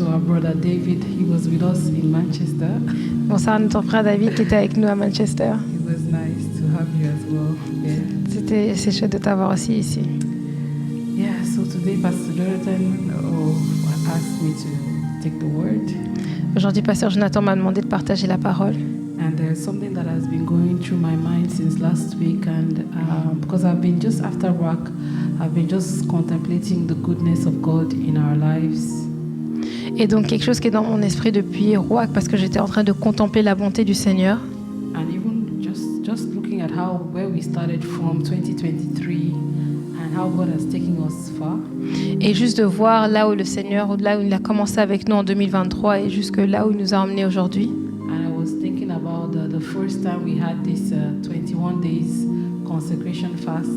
to our brother David. He was with us in Manchester. Bonsoir à notre frère David qui était avec nous à Manchester. It was nice to have you as well. Yeah. C'est chouette de t'avoir aussi ici. Yeah, so today Pastor Jonathan asked me to take the word. Aujourd'hui, Pasteur Jonathan m'a demandé de partager la parole. And there's something that has been going through my mind since last week, and because I've been just after work, I've been just contemplating the goodness of God in our lives. Et donc quelque chose qui est dans mon esprit depuis Rouen, parce que j'étais en train de contempler la bonté du Seigneur. And even just looking at where we started from 2023 and how God has taken us far. Et juste de voir là où le Seigneur, là où il a commencé avec nous en 2023 et jusque là où il nous a emmenés aujourd'hui. And I was thinking about the first time we had this 21 days consecration fast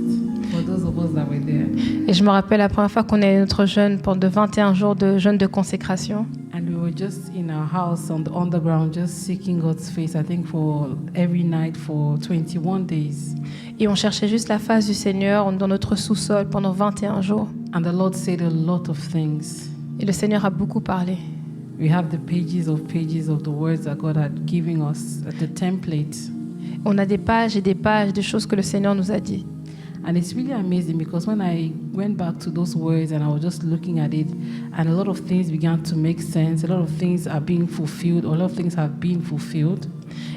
for those of us that were there. Et je me rappelle la première fois qu'on est notre jeûne pendant 21 jours de jeûne de consécration. And we were just in our house on the underground, just seeking God's face, I think for every night for 21 days. Et on cherchait juste la face du Seigneur dans notre sous-sol pendant 21 jours. And the Lord said a lot of things. Et le Seigneur a beaucoup parlé. We have the pages of the words that God had given us, the template. On a des pages et des pages de choses que le Seigneur nous a dit. And it's really amazing because when I went back to those words and I was just looking at it, and a lot of things began to make sense, a lot of things are being fulfilled, a lot of things have been fulfilled.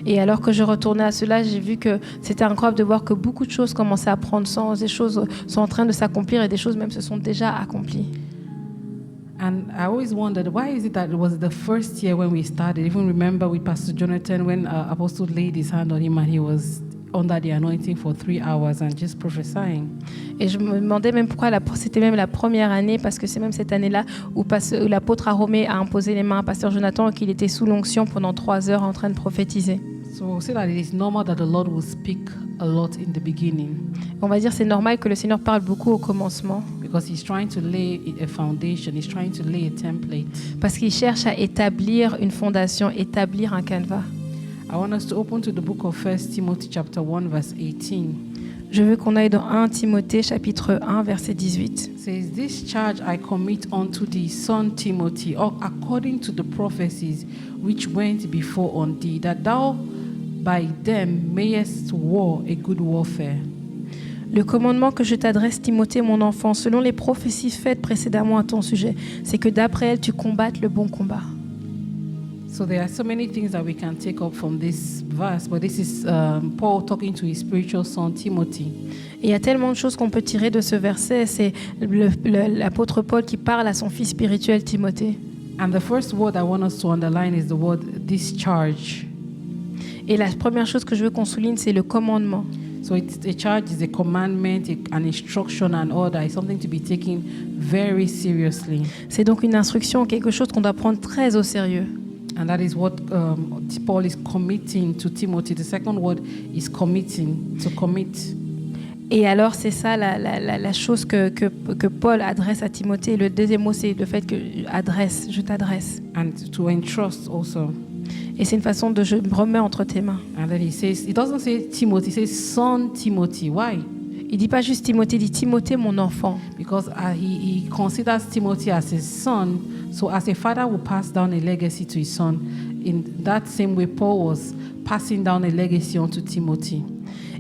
Et alors que je retournais à cela, j'ai vu que c'était incroyable de voir que beaucoup de choses commençaient à prendre sens, des choses sont en train de s'accomplir et des choses même se sont déjà accomplies. And I always wondered, why is it that it was the first year when we started? Even remember with Pastor Jonathan when Apostle laid his hand on him and he was under the anointing for 3 hours and just prophesying. Et je me demandais même pourquoi c'était même la première année, parce que c'est même cette année-là où l'apôtre Aromé a imposé les mains à Pasteur Jonathan et qu'il était sous l'onction pendant 3 heures en train de prophétiser. So we'll say that it is normal that the Lord will speak a lot in the beginning. On va dire c'est normal que le Seigneur parle beaucoup au commencement. Because he's trying to lay a foundation, he's trying to lay a template. Parce qu'il cherche à établir une fondation, établir un canevas. I want us to open to the book of 1 Timothy chapter 1 verse 18. Je veux qu'on aille dans 1 Timothée chapitre 1 verset 18. It says, "This charge I commit unto thee, son Timothy, according to the prophecies which went before on thee, that thou by them mayest war a good warfare." Le commandement que je t'adresse, Timothée, mon enfant, selon les prophéties faites précédemment à ton sujet, c'est que d'après elles, tu combattes le bon combat. So there are so many things that we can take up from this verse, but this is Paul talking to his spiritual son Timothy. Et il y a tellement de choses qu'on peut tirer de ce verset. C'est l'apôtre Paul qui parle à son fils spirituel Timothée. And the first word I want us to underline is the word discharge. Et la première chose que je veux qu'on souligne, c'est le commandement. So a charge is a commandment, an instruction, an order. It's something to be taken very seriously. C'est donc une instruction, quelque chose qu'on doit prendre très au sérieux. And that is what Paul is committing to Timothy. The second word is committing, to commit. Et alors, c'est ça la chose que Paul adresse à Timothée. Le deuxième mot, c'est le fait que je t'adresse. And to entrust also. Et c'est une façon de je me remets entre tes mains. And then he doesn't say Timothy, he says son Timothy. Why? Il dit pas juste Timothée, il dit Timothée mon enfant. Because he considers Timothy as his son. So as a father will pass down a legacy to his son, in that same way Paul was passing down a legacy onto Timothy.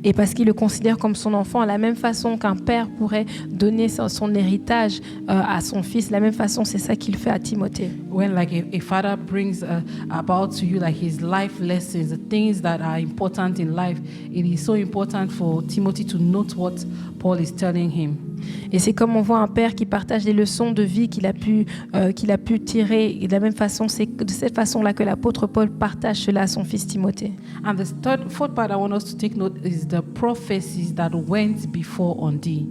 Et parce qu'il le considère comme son enfant, de la même façon qu'un père pourrait donner son héritage à son fils, de la même façon, c'est ça qu'il fait à Timothée. When like a father brings about to you like his life lessons, the things that are important in life, it is so important for Timothy to note what Paul is telling him. Et c'est comme on voit un père qui partage les leçons de vie qu'il a pu tirer. Et de la même façon, c'est de cette façon-là que l'apôtre Paul partage cela à son fils Timothée. And the fourth part I want us to take note is the prophecies that went before on thee.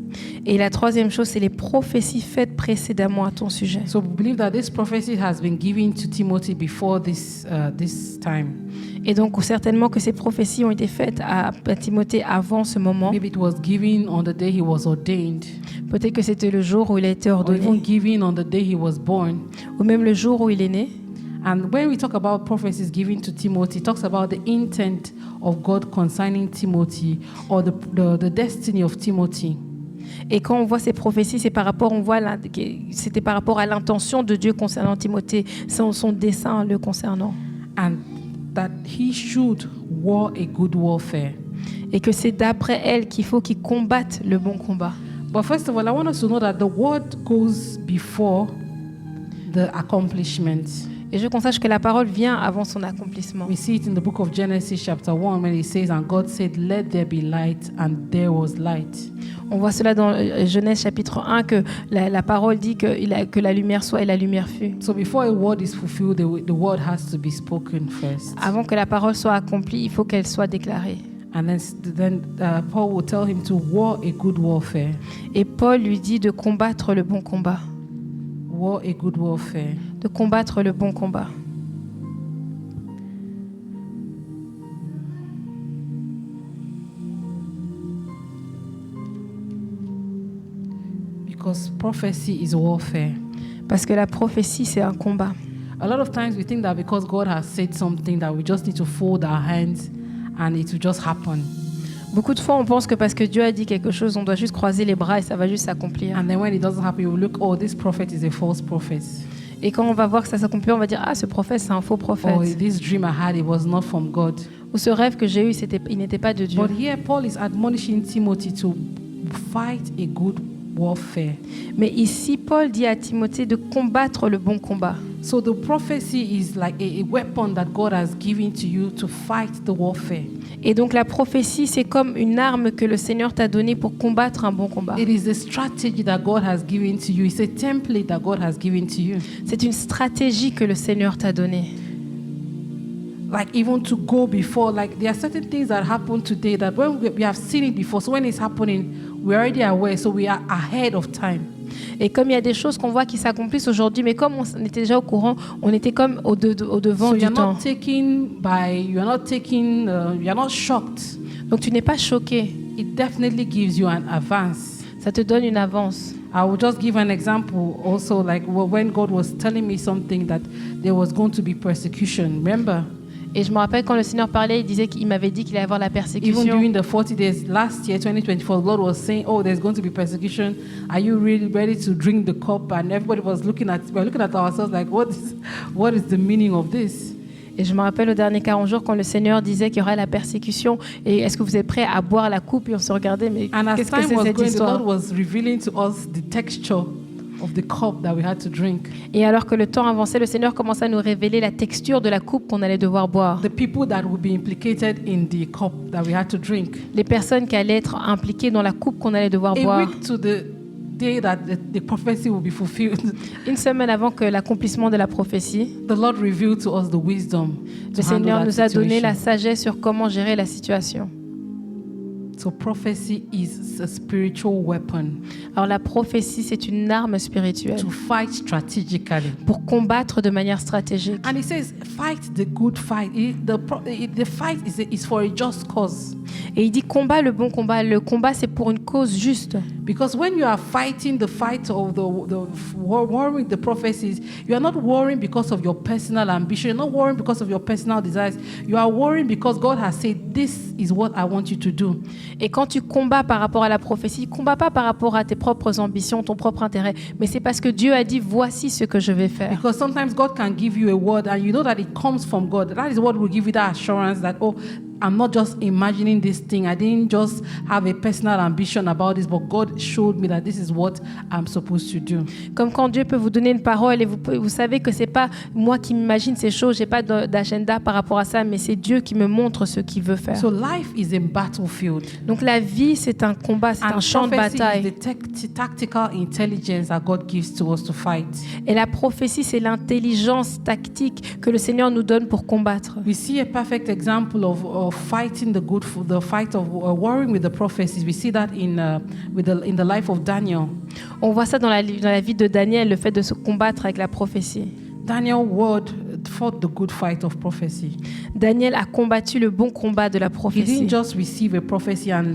Et la troisième chose, c'est les prophéties faites précédemment à ton sujet. So we believe that this prophecy has been given to Timothy before this time. Et donc certainement que ces prophéties ont été faites à Timothée avant ce moment. Maybe it was given on the day he was ordained. Peut-être que c'était le jour où il a été ordonné. Or even given on the day he was born. Ou même le jour où il est né. And when we talk about prophecies given to Timothy, it talks about the intent of God concerning Timothy or the destiny of Timothy. Et quand on voit ces prophéties, c'était par rapport à l'intention de Dieu concernant Timothée, son dessein le concernant. And that he should war a good warfare. Et que c'est d'après elle qu'il faut qu'il combatte le bon combat. But first of all, I want us to know that the word goes before the accomplishment. Et je veux qu'on sache que la parole vient avant son accomplissement. We see it in the book of Genesis chapter 1 when it says, and God said, let there be light, and there was light. On voit cela dans Genèse chapitre 1, que la parole dit que la lumière soit et la lumière fut. So before a word is fulfilled, the word has to be spoken first. Avant que la parole soit accomplie, il faut qu'elle soit déclarée. And then Paul will tell him to war a good warfare. Et Paul lui dit de combattre le bon combat. War a good warfare. De combattre le bon combat. Because prophecy is warfare. Parce que la prophétie, c'est un combat. A lot of times we think that because God has said something that we just need to fold our hands and it will just happen. Beaucoup de fois, on pense que parce que Dieu a dit quelque chose, on doit juste croiser les bras et ça va juste s'accomplir. And then when it doesn't happen, we look, oh, this prophet is a false prophet. Et quand on va voir que ça s'accomplit, on va dire, ah, ce prophète, c'est un faux prophète. Or this dream I had, it was not from God. Ou ce rêve que j'ai eu, il n'était pas de Dieu. But here Paul is admonishing Timothy to fight a good warfare. Mais ici, Paul dit à Timothée de combattre le bon combat. So the prophecy is like a weapon that God has given to you to fight the warfare. Et donc la prophétie, c'est comme une arme que le Seigneur t'a donnée pour combattre un bon combat. It is a strategy that God has given to you. It's a template that God has given to you. C'est une stratégie que le Seigneur t'a donnée. Like even to go before, like there are certain things that happen today that when we have seen it before, so when it's happening, we're already aware, so we are ahead of time. Et comme il y a des choses qu'on voit qui s'accomplissent aujourd'hui, mais comme on était déjà au courant, on était comme au devant So du you're temps. you're not shocked. Donc tu n'es pas choqué. It definitely gives you an advance. Ça te donne une avance. I will just give an example also, like when God was telling me something that there was going to be persecution. Remember? Et je me rappelle quand le Seigneur parlait, il m'avait dit qu'il allait y avoir la Even persécution. during the 40 days last year, 2024, the Lord was saying, oh, there's going to be persecution. Are you really ready to drink the cup? And everybody was looking at ourselves like, what is the meaning of this? Et je me rappelle au dernier 40 jours quand le Seigneur disait qu'il y aurait la persécution. Et est-ce que vous êtes prêts à boire la coupe? Et on se regardait, mais And as qu'est-ce que time c'est was cette going, the histoire? Lord was revealing to us the texture of the cup that we had to drink. Et alors que le temps avançait, le Seigneur commençait à nous révéler la texture de la coupe qu'on allait devoir boire. The people that would be implicated in the cup that we had to drink. Les personnes qui allaient être impliquées dans la coupe qu'on allait devoir A boire. week to the day that the prophecy will be fulfilled, Une semaine avant que l'accomplissement de la prophétie, the Lord revealed to us the wisdom le to handle Seigneur that nous a donné situation. la sagesse sur comment gérer la situation. So prophecy is a spiritual weapon Alors la prophétie, c'est une arme spirituelle to fight strategically. pour combattre de manière stratégique. And it says, fight the good fight. The fight is for a just cause. Et il dit combat le bon combat. Le combat, c'est pour une cause juste. Because when you are fighting the fight of the warring the prophecies, you are not warring because of your personal ambition. You're not warring because of your personal desires. You are warring because God has said, this is what I want you to do. Et quand tu combats par rapport à la prophétie, combat pas par rapport à tes propres ambitions, ton propre intérêt, mais c'est parce que Dieu a dit voici ce que je vais faire. Because sometimes God can give you a word and you know that it comes from God. That is what will give you that assurance that, oh, I'm not just imagining this thing. I didn't just have a personal ambition about this, but God showed me that this is what I'm supposed to do. Comme quand Dieu peut vous donner une parole et vous savez que c'est pas moi qui m'imagine ces choses, j'ai pas d'agenda par rapport à ça, mais c'est Dieu qui me montre ce qu'il veut faire. So life is a battlefield. Donc la vie, c'est un combat, c'est un champ de prophecy bataille. is the tactical intelligence that God gives to us to fight. Et la prophétie, c'est l'intelligence tactique que le Seigneur nous donne pour combattre. We see a perfect example of fighting the fight of warring with the prophecies. We see that in the life of Daniel. On voit ça dans la vie de Daniel, le fait de se combattre avec la prophétie. Daniel fought the good fight of prophecy. Daniel a combattu le bon combat de la He prophétie. didn't just receive a prophecy and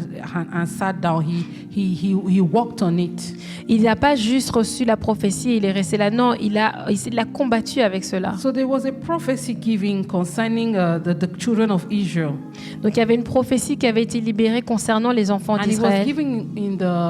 sat down. He worked on it. Il n'a pas juste reçu la prophétie et il est resté là. Non, il a combattu avec cela. So there was a prophecy given concerning the children of Israel. Donc il y avait une prophétie qui avait été libérée concernant les enfants And it was d'Israël. given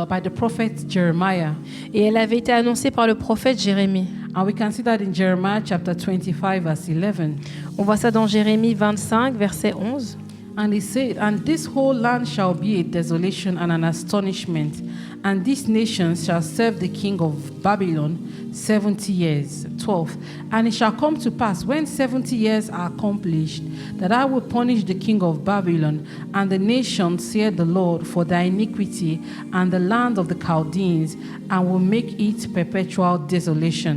by the prophet Jeremiah. Et elle avait été annoncée par le prophète Jérémie. And we can see that in Jeremiah chapter 25, verse 11. On voit ça dans Jérémie 25, verset 11. And he said, "And this whole land shall be a desolation and an astonishment, and this nation shall serve the king of Babylon 70 years." 12. "And it shall come to pass, when 70 years are accomplished, that I will punish the king of Babylon and the nation, saith the Lord, for their iniquity, and the land of the Chaldeans, and will make it perpetual desolation."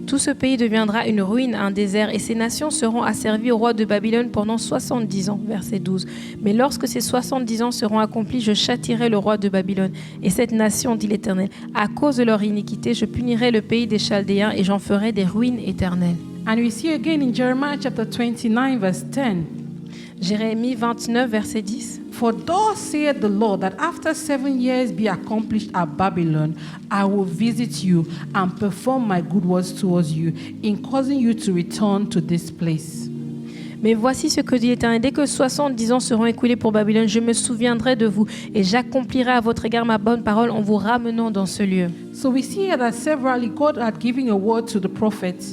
Tout ce pays deviendra une ruine, un désert, et ces nations seront asservies au roi de Babylone pendant 70 ans. Verset 12. Mais lorsque ces 70 ans seront accomplis, je châtierai le roi de Babylone et cette nation, dit l'Éternel. À cause de leur iniquité, je punirai le pays des Chaldéens et j'en ferai des ruines éternelles. And we see again in Jeremiah chapter 29, verse 10. Jérémie 29, verset 10. "For thus saith the Lord, that after 7 years be accomplished at Babylon, I will visit you and perform my good works towards you, in causing you to return to this place." Mais voici ce que dit l'Éternel. Dès que 70 ans seront écoulés pour Babylone, je me souviendrai de vous et j'accomplirai à votre égard ma bonne parole en vous ramenant dans ce lieu. So we see here that severally God had given a word to the prophet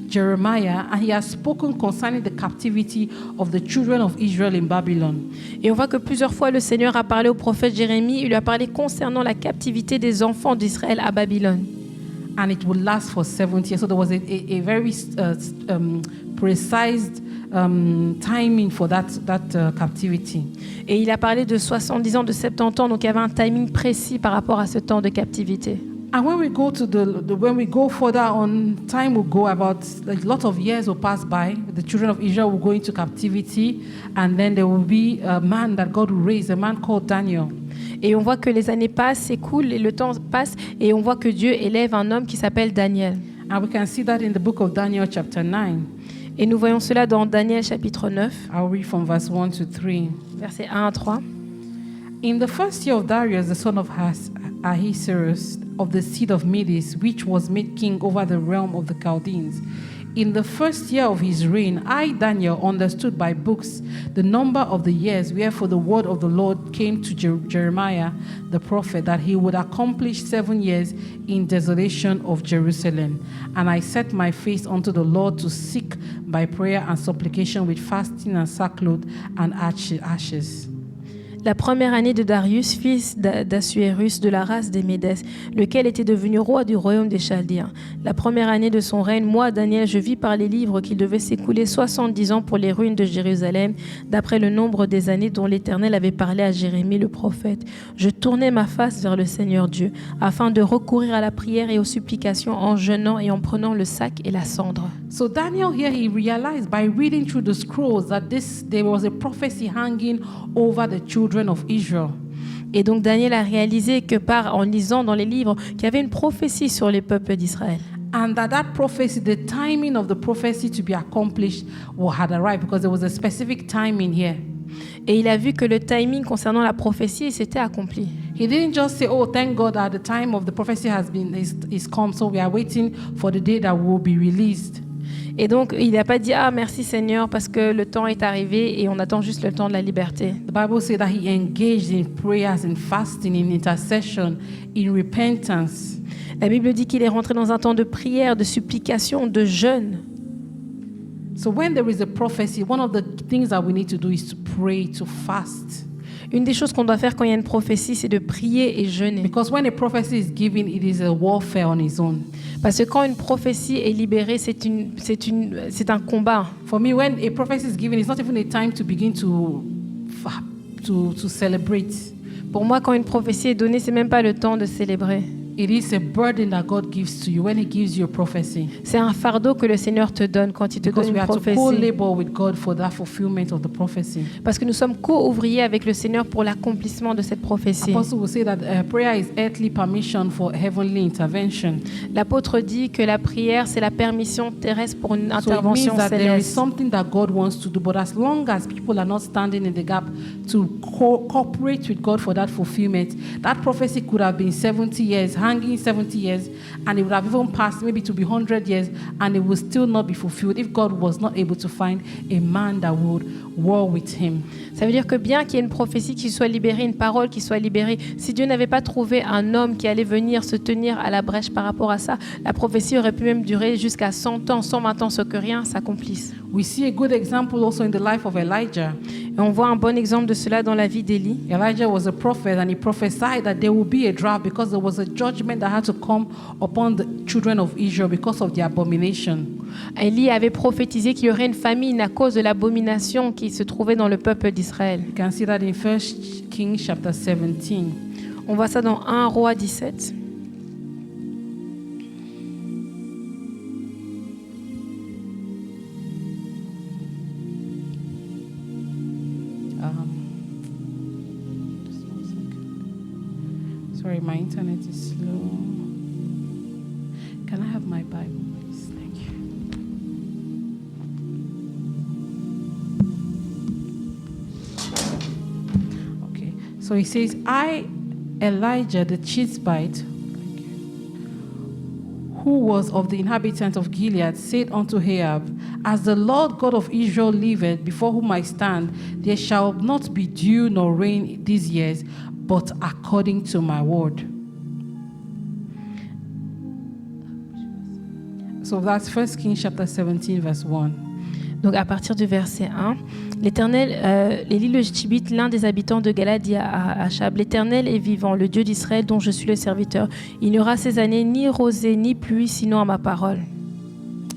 Jeremiah, and he has spoken concerning the captivity of the children of Israel in Babylon. Et on voit que plusieurs fois le Seigneur a parlé au prophète Jérémie. Il lui a parlé concernant la captivité des enfants d'Israël à Babylone. And it would last for 70 years. So there was a very precise timing for that captivity. Et il a parlé de 70 ans, de 70 ans. Donc il y avait un timing précis par rapport à ce temps de captivité. And when we go to when we go further on, time will go about a lot of years will pass by. The children of Israel will go into captivity, and then there will be a man that God will raise, a man called Daniel. Et on voit que les années passent, s'écoulent, et le temps passe, et on voit que Dieu élève un homme qui s'appelle Daniel. And we can see that in the book of Daniel chapter 9. Et nous voyons cela dans Daniel chapitre 9, I'll read from verse 1 to 3. versets 1 à 3. "In the first year of Darius, the son of Ahasuerus, of the seed of Medes, which was made king over the realm of the Chaldeans, in the first year of his reign, I, Daniel, understood by books the number of the years, wherefore the word of the Lord came to Jeremiah the prophet, that he would accomplish 7 years in desolation of Jerusalem. And I set my face unto the Lord to seek by prayer and supplication with fasting and sackcloth and ashes." La première année de Darius, fils d'Assuérus de la race des Médès, lequel était devenu roi du royaume des Chaldéens. La première année de son règne, moi, Daniel, je vis par les livres qu'il devait s'écouler 70 ans pour les ruines de Jérusalem, d'après le nombre des années dont l'Éternel avait parlé à Jérémie le prophète. Je tournai ma face vers le Seigneur Dieu, afin de recourir à la prière et aux supplications en jeûnant et en prenant le sac et la cendre. So Daniel here, he realized by reading through the scrolls that there was a prophecy hanging over the children of Israel. Et donc Daniel a réalisé que en lisant dans les livres qu'il y avait une prophétie sur les peuples d'Israël. And that prophecy, the timing of the prophecy to be accomplished had arrived, because there was a specific timing here. Et il a vu que le timing concernant la prophétie s'était accompli. He didn't just say, "Oh, thank God that the time of the prophecy is come, so we are waiting for the day that will be released." Et donc, il n'a pas dit « Ah, merci Seigneur, parce que le temps est arrivé et on attend juste le temps de la liberté. » The Bible says that he engaged in prayers, in fasting, in intercession, in repentance. La Bible dit qu'il est rentré dans un temps de prière, de supplication, de jeûne. So when there is a prophecy, one of the things that we need to do is to pray, to fast. Une des choses qu'on doit faire quand il y a une prophétie, c'est de prier et jeûner. Because when a prophecy is given, it is a warfare on its own. Parce que quand une prophétie est libérée, c'est un combat. For me, when a prophecy is given, it's not even a time to begin to celebrate. Pour moi, quand une prophétie est donnée, c'est même pas le temps de célébrer. It is a burden that God gives to you when He gives you a prophecy. C'est un fardeau que le Seigneur te donne quand il te Because donne we une have to prophétie. co-labor with God for that fulfillment of the prophecy. Parce que nous sommes co-ouvriers avec le Seigneur pour l'accomplissement de cette prophétie. Apostle will say that prayer is earthly permission for heavenly intervention. L'apôtre dit que la prière, c'est la permission terrestre pour une So it intervention means that there is céleste. something that God wants to do, but as long as people are not standing in the gap to cooperate with God for that fulfillment, that prophecy could have been 70 years, hanging 70 years, and it would have even passed maybe to be 100 years, and it would still not be fulfilled if God was not able to find a man that would war with Him. Ça veut dire que bien qu'il y ait une prophétie qui soit libérée, une parole qui soit libérée, si Dieu n'avait pas trouvé un homme qui allait venir se tenir à la brèche par rapport à ça, la prophétie aurait pu même durer jusqu'à 100 ans, 120 ans, sans que rien s'accomplisse. We see a good example also in the life of Elijah. Et on voit un bon exemple de cela dans la vie d'Élie. Elijah was a prophet, and he prophesied that there would be a drought because there was a judgment that had to come upon the children of Israel because of the abomination. Élie avait prophétisé qu'il y aurait une famine à cause de l'abomination qui se trouvait dans le peuple d'Israël. You can see that in 1 Kings chapter 17. On voit ça dans 1 Roi 17. Just 1 second. Sorry, my internet is slow. Can I have my Bible, please? Thank you. Okay, so he says, I, Elijah the Tishbite, who was of the inhabitants of Gilead, said unto Ahab, as the Lord God of Israel liveth, before whom I stand, there shall not be dew nor rain these years, but according to my word. So that's 1 Kings chapter 17, verse 1. Donc à partir du verset 1, l'Éternel, Élie le Tishbite, l'un des habitants de Galade, dit à Achab, l'Éternel est vivant, le Dieu d'Israël dont je suis le serviteur. Il n'y aura ces années ni rosée ni pluie, sinon à ma parole.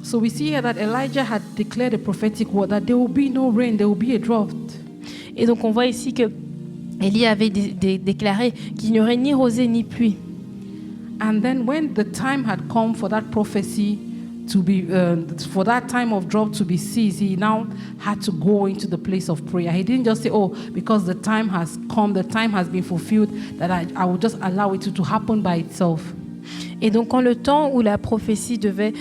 So we see here that Elijah had declared a prophetic word that there will be no rain, there will be a drought. Et donc on voit ici que Élie avait déclaré qu'il n'y aurait ni rosée ni pluie. And then when the time had come for that prophecy to be, for that time of drought to be ceased, he now had to go into the place of prayer. He didn't just say, oh, because the time has come, the time has been fulfilled, that I will just allow it to happen by itself. Et donc, quand le temps où la prophétie devait,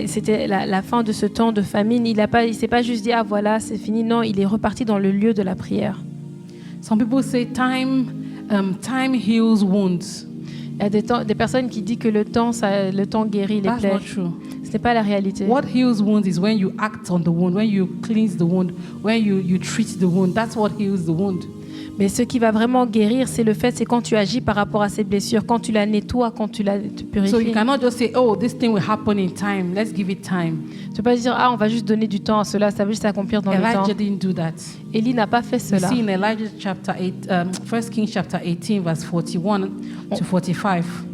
c'était la fin de ce temps de famine, il s'est pas juste dit, ah voilà, c'est fini. Non, il est reparti dans le lieu de la prière. Some people say time heals wounds. Il y a des personnes qui disent que le temps guérit les That's plaies. not true. Ce n'est pas la réalité. What heals wounds is when you act on the wound, when you cleanse the wound, when you treat the wound. That's what heals the wound. Mais ce qui va vraiment guérir, c'est quand tu agis par rapport à ces blessures, quand tu la nettoies, quand tu la purifies. So you cannot just say, oh, this thing will happen in time. Let's give it time. Tu peux pas dire, ah, on va juste donner du temps à cela, ça va juste s'accomplir dans le temps. Elijah didn't do that. Élie n'a pas fait We cela. see in Elijah chapter 8, 1 Kings chapter 18, verse 41 to 45.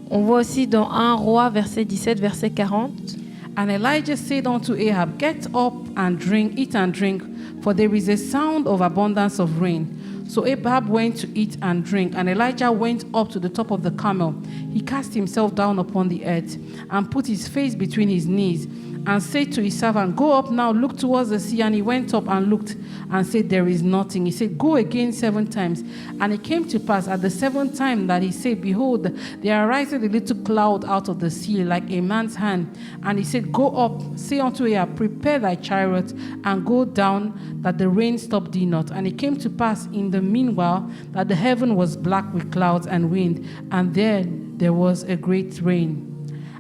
On voit aussi dans 1 Roi, verset 17, verset 40. And Elijah said unto Ahab, get up and drink, eat and drink, for there is a sound of abundance of rain. So Ahab went to eat and drink, and Elijah went up to the top of the camel. He cast himself down upon the earth and put his face between his knees and said to his servant, go up now, look towards the sea. And he went up and looked and said, there is nothing. He said, go again 7 times. And it came to pass at the 7th time that he said, behold, there ariseth a little cloud out of the sea like a man's hand. And he said, go up, say unto Ahab, prepare thy chariot and go down, that the rain stop thee not. And it came to pass in the meanwhile that the heaven was black with clouds and wind, and there was a great rain.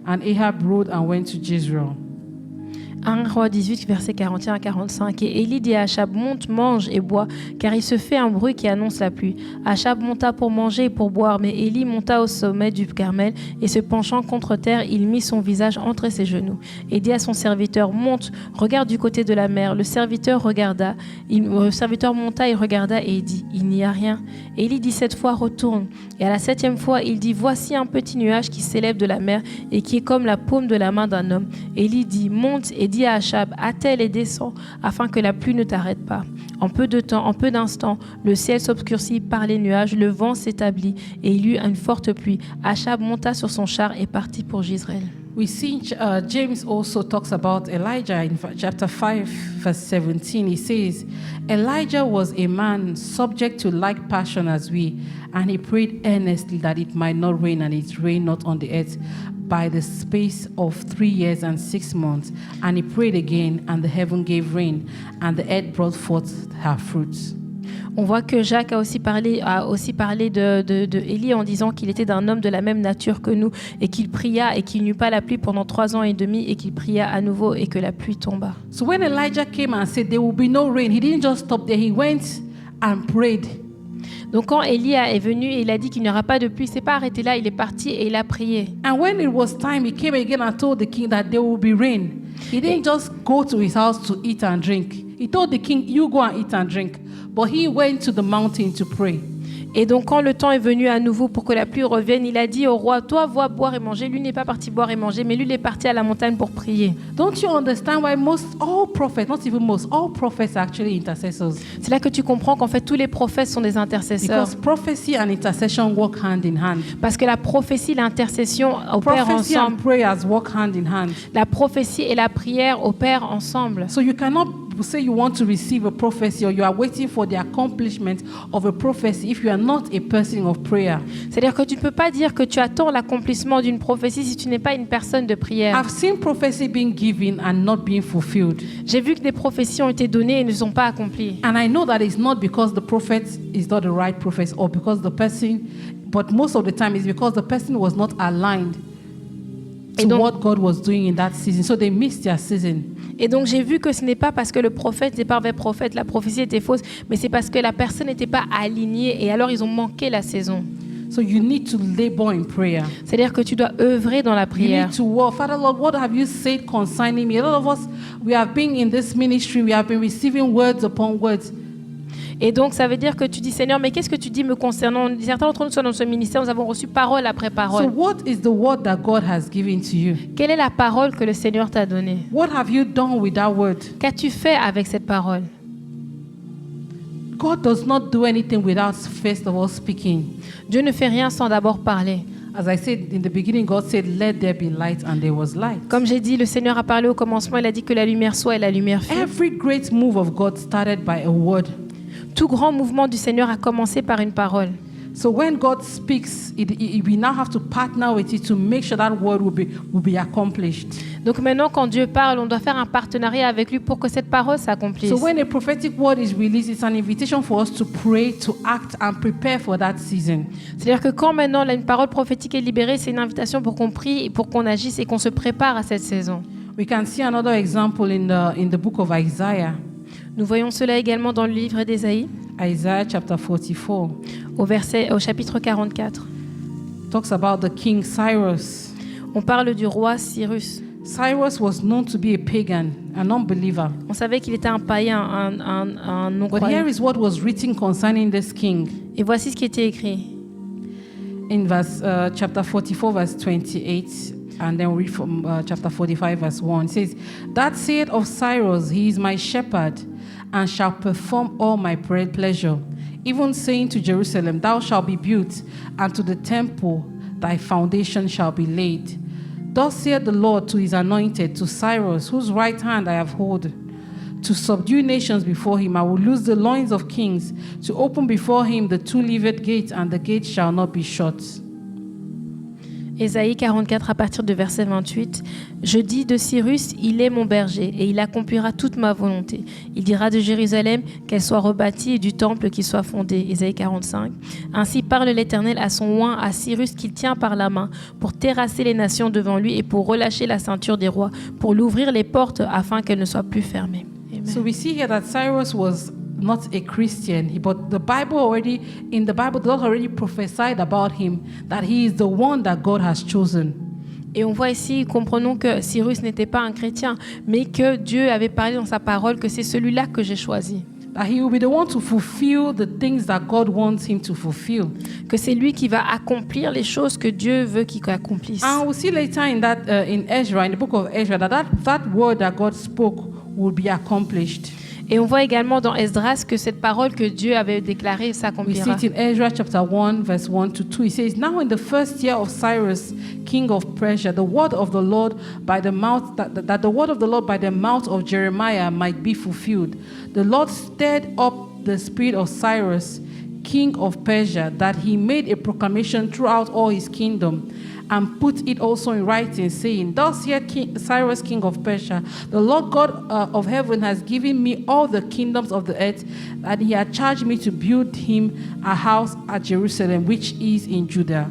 And Ahab rode and went to Jezreel. 1 Roi 18, verset 41 à 45. Et Élie dit à Achab, monte, mange et bois, car il se fait un bruit qui annonce la pluie. Achab monta pour manger et pour boire, mais Élie monta au sommet du Carmel, et se penchant contre terre, il mit son visage entre ses genoux, et dit à son serviteur, monte, regarde du côté de la mer. Le serviteur monta et regarda, et il dit, il n'y a rien. Élie dit 7 fois, retourne. Et à la 7e fois, il dit, voici un petit nuage qui s'élève de la mer, et qui est comme la paume de la main d'un homme. Élie dit, monte et dit à Achab, attelle et descends, afin que la pluie ne t'arrête pas. En peu de temps, en peu d'instants, le ciel s'obscurcit par les nuages, le vent s'établit et il y eut une forte pluie. Achab monta sur son char et partit pour Jezreel. We see James also talks about Elijah in chapter 5, verse 17. He says, Elijah was a man subject to like passion as we, and he prayed earnestly that it might not rain, and it rained not on the earth by the space of 3 years and 6 months. And he prayed again, and the heaven gave rain, and the earth brought forth her fruits. On voit que Jacques a aussi parlé de Élie en disant qu'il était d'un homme de la même nature que nous et qu'il pria et qu'il n'eut pas la pluie pendant 3 ans et demi et qu'il pria à nouveau et que la pluie tomba. So when Elijah came and said there will be no rain, he didn't just stop there. He went and prayed. Donc quand Élie est venu et il a dit qu'il n'y aura pas de pluie, il ne s'est pas arrêté là, il est parti et il a prié. And when it was time, he came again and told the king that there will be rain. He didn't just go to his house to eat and drink. He told the king, you go and eat and drink. But he went to the mountain to pray. Et donc quand le temps est venu à nouveau pour que la pluie revienne, il a dit au roi, toi va boire et manger. Lui n'est pas parti boire et manger, mais lui il est parti à la montagne pour prier. Don't you understand why all prophets, not even most, all prophets are actually intercessors? C'est là que tu comprends qu'en fait tous les prophètes sont des intercesseurs. Because prophecy and intercession work hand in hand. Parce que la prophétie et l'intercession opèrent Prophecy ensemble. and prayers work hand in hand. La prophétie et la prière opèrent ensemble. So you cannot say you want to receive a prophecy or you are waiting for the accomplishment of a prophecy if you are not a person of prayer. C'est-à-dire que tu ne peux pas dire que tu attends l'accomplissement d'une prophétie si tu n'es pas une personne de prière. I've seen prophecy being given and not being fulfilled. J'ai vu que des prophéties ont été données et ne sont pas accomplies. And I know that it's not because the prophet is not the right prophet or because the person, but most of the time it's because the person was not aligned to what God was doing in that season. So they missed their season. Et donc j'ai vu que ce n'est pas parce que le prophète n'est pas un vrai prophète, la prophétie était fausse, mais c'est parce que la personne n'était pas alignée et alors ils ont manqué la saison. So you need to labor in prayer. C'est-à-dire que tu dois œuvrer dans la You prière. need to work. Father Lord, what have you said concerning me? A lot of us, we have been in this ministry, we have been receiving words upon words. Et donc ça veut dire que tu dis Seigneur, mais qu'est-ce que tu dis me concernant? Certains d'entre nous sont dans ce ministère, nous avons reçu parole après So parole. what is the word that God has given to you? Quelle est la parole que le Seigneur t'a donnée? What have you done with that word? Qu'as-tu fait avec cette parole? God does not do anything without first of all speaking. Dieu ne fait rien sans d'abord parler. As I said in the beginning, God said, let there be light, and there was light. Comme j'ai dit, le Seigneur a parlé au commencement, il a dit que la lumière soit et la lumière fut. Every great move of God started by a word. Tout grand mouvement du Seigneur a commencé par une parole. So when God speaks, we now have to partner with it to make sure that word will be accomplished. Donc maintenant, quand Dieu parle, on doit faire un partenariat avec lui pour que cette parole s'accomplisse. So when a prophetic word is released, it's an invitation for us to pray, to act, and prepare for that season. C'est-à-dire que quand maintenant une parole prophétique est libérée, c'est une invitation pour qu'on prie, pour qu'on agisse et qu'on se prépare à cette saison. We can see another example in the book of Isaiah. Nous voyons cela également dans le livre d'Ésaïe, Isaiah chapter 44 au chapitre 44. talks about the king Cyrus. On parle du roi Cyrus. Cyrus was known to be a pagan, an unbeliever. On savait qu'il était un païen, un But here non-croyant. is what was written concerning this king. Et voici ce qui était écrit. In chapter 44, verse 28, and then we read from chapter 45, verse 1. It says, that said of Cyrus, he is my shepherd, and shall perform all my pleasure. Even saying to Jerusalem, thou shalt be built, and to the temple thy foundation shall be laid. Thus saith the Lord to his anointed, to Cyrus, whose right hand I have hold, to subdue nations before him. I will loose the loins of kings, to open before him the two-leaved gates, and the gates shall not be shut. Ésaïe 44 à partir de verset 28. Je dis de Cyrus, il est mon berger et il accomplira toute ma volonté. Il dira de Jérusalem qu'elle soit rebâtie et du temple qu'il soit fondé. Ésaïe 45. Ainsi parle l'Éternel à son oint, à Cyrus qu'il tient par la main pour terrasser les nations devant lui et pour relâcher la ceinture des rois, pour l'ouvrir les portes afin qu'elles ne soient plus fermées. Amen. So we see here that Cyrus was not a Christian, but in the Bible, the Lord already prophesied about him that he is the one that God has chosen. Et on voit ici, comprenons que Cyrus n'était pas un chrétien, mais que Dieu avait parlé dans sa parole que c'est celui-là que j'ai choisi. that he will be the one to fulfill the things that God wants him to fulfill. Que c'est lui qui va accomplir les choses que Dieu veut qu'il accomplisse. And we'll see later in that in Ezra, in the book of Ezra, that word that God spoke will be accomplished. Et on voit également dans Esdras que cette parole que Dieu avait déclarée We see s'accomplira. it in Ezra chapter 1, verse 1 to 2. It says, "Now in the first year of Cyrus, king of Persia, the word of the Lord by the mouth that the word of the Lord by the mouth of Jeremiah might be fulfilled. The Lord stirred up the spirit of Cyrus, king of Persia, that he made a proclamation throughout all his kingdom, and put it also in writing, saying, Thus saith Cyrus, king of Persia, the Lord God of heaven has given me all the kingdoms of the earth, and he had charged me to build him a house at Jerusalem, which is in Judah."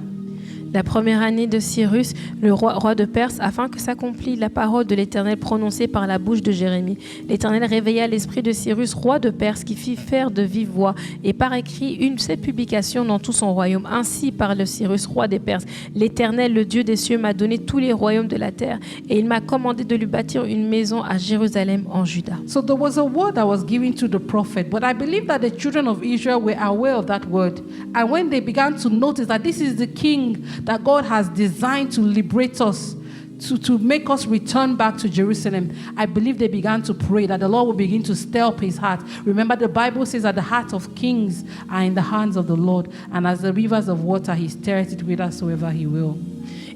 La première année de Cyrus, le roi de Perse, afin que s'accomplisse la parole de l'Éternel prononcée par la bouche de Jérémie. L'Éternel réveilla l'esprit de Cyrus, roi de Perse, qui fit faire de vive voix et par écrit cette publication dans tout son royaume. Ainsi parle Cyrus, roi des Perses. L'Éternel, le Dieu des cieux, m'a donné tous les royaumes de la terre et il m'a commandé de lui bâtir une maison à Jérusalem en Juda. So there was a word that was given to the prophet, but I believe that the children of Israel were aware of that word. And when they began to notice that this is the king that God has designed to liberate us, to make us return back to Jerusalem, I believe they began to pray that the Lord will begin to stir up his heart. Remember, the Bible says that the hearts of kings are in the hands of the Lord, and as the rivers of water, he stirs it whithersoever he will.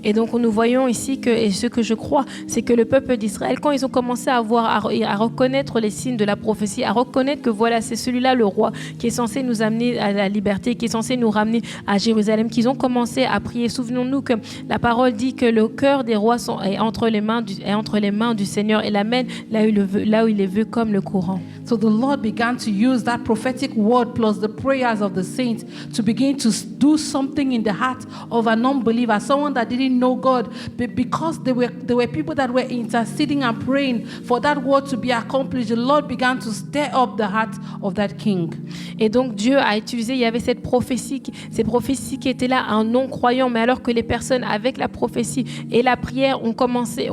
Et donc nous voyons ici que, et ce que je crois, c'est que le peuple d'Israël, quand ils ont commencé à voir, à reconnaître les signes de la prophétie, à reconnaître que voilà, c'est celui-là le roi qui est censé nous amener à la liberté, qui est censé nous ramener à Jérusalem, qu'ils ont commencé à prier. Souvenons-nous que la parole dit que le cœur des rois est entre les mains du Seigneur et l'amène là où il les veut comme le courant. So the Lord began to use that prophetic word plus the prayers of the saints to begin to do something in the heart of an unbeliever, someone that didn't know God, but because there were people that were interceding and praying for that word to be accomplished, the Lord began to stir up the heart of that king. Et donc Dieu a utilisé, il y avait ces prophéties qui étaient là à un non-croyant, mais alors que les personnes avec la prophétie et la prière ont commencé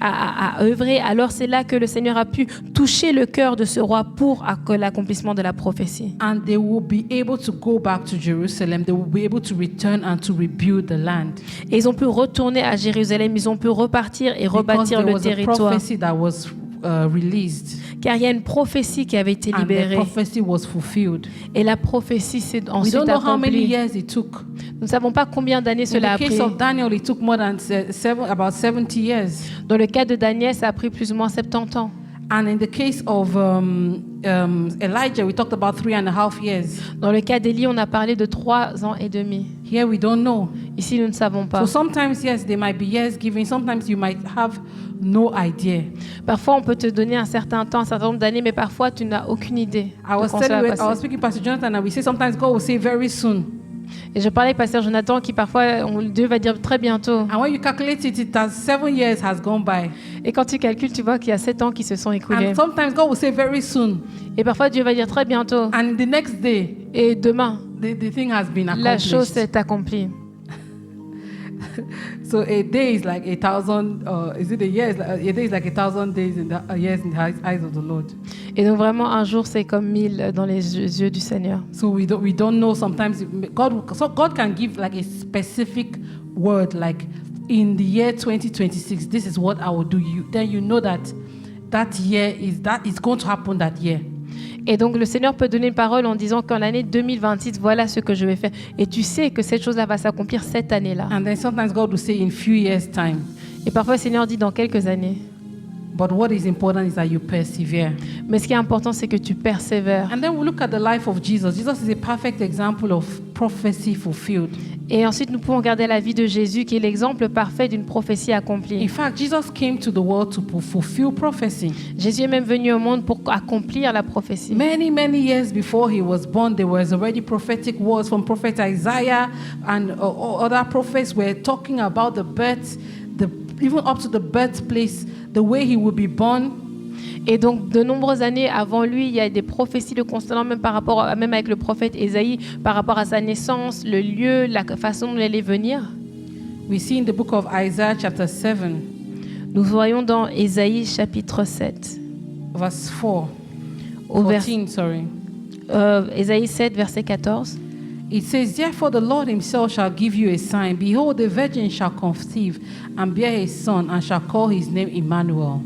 à œuvrer, alors c'est là que le Seigneur a pu toucher le cœur de ce roi pour l'accomplissement de la prophétie. And they will be able to go back to Jerusalem. They will be able to return and to rebuild the land. Et ils ont pu retourner à Jérusalem, ils ont pu repartir et rebâtir le territoire. Prophecy that was released. Car il y a une prophétie qui avait été And libérée. the prophecy was fulfilled. Et la prophétie s'est We ensuite don't know how many accomplie. years it took. Nous ne savons pas combien d'années In cela a the case pris. of Daniel, it took more than about 70 years. Dans le cas de Daniel, ça a pris plus ou moins 70 ans. And in the case of Elijah, we talked about 3.5 years. Dans le cas d'Élie, on a parlé de 3 ans et demi. Here we don't know. Ici, nous ne savons pas. So sometimes, yes, there might be years given. Sometimes you might have no idea. Parfois, on peut te donner un certain temps, un certain nombre d'années, mais parfois, tu n'as aucune idée I de was quand ça va I was passer. speaking to Pastor Jonathan, and we say sometimes God will say very soon. Et je parlais avec Pasteur Jonathan qui parfois, Dieu va dire très bientôt. And when you calculate it, 7 years has gone by. Et quand tu calcules, tu vois qu'il y a 7 ans qui se sont écoulés. And sometimes God will say very soon. Et parfois, Dieu va dire très bientôt. And the next day, Et demain, the thing has been la chose accomplished. s'est accomplie. So a day is like 1,000, is it a year? A day is like 1,000 days in the years in the eyes of the Lord. Et donc vraiment, un jour, c'est comme 1000 dans les yeux du Seigneur. So we don't know sometimes. God can give like a specific word, like in the year 2026, this is what I will do. Then you know that year is going to happen that year. Et donc le Seigneur peut donner une parole en disant qu'en l'année 2026, voilà ce que je vais faire. Et tu sais que cette chose-là va s'accomplir cette année-là. And then sometimes God will say in few years' time. Et parfois le Seigneur dit dans quelques années. But what is important is that you persevere. Mais ce qui est important, c'est que tu persévères. And then we look at the life of Jesus. Jesus is a perfect example of prophecy fulfilled. Et ensuite, nous pouvons regarder la vie de Jésus, qui est l'exemple parfait d'une prophétie In accomplie. fact, Jesus came to the world to fulfill prophecy. Jésus est même venu au monde pour accomplir la prophétie. Many years before he was born, there was already prophetic words from prophet Isaiah and other prophets were talking about the birth, even up to the birthplace, the way he would be born. Et donc, de nombreuses années avant lui, il y a des prophéties le concernant, même avec le prophète Ésaïe, par rapport à sa naissance, le lieu, la façon dont il allait venir. We see in the book of Isaiah chapter 7, Nous voyons dans Ésaïe chapitre 7, verse 4. au 14, sorry. Ésaïe 7, verset 14. It says, therefore the Lord himself shall give you a sign. Behold, the virgin shall conceive and bear a son, and shall call his name Emmanuel.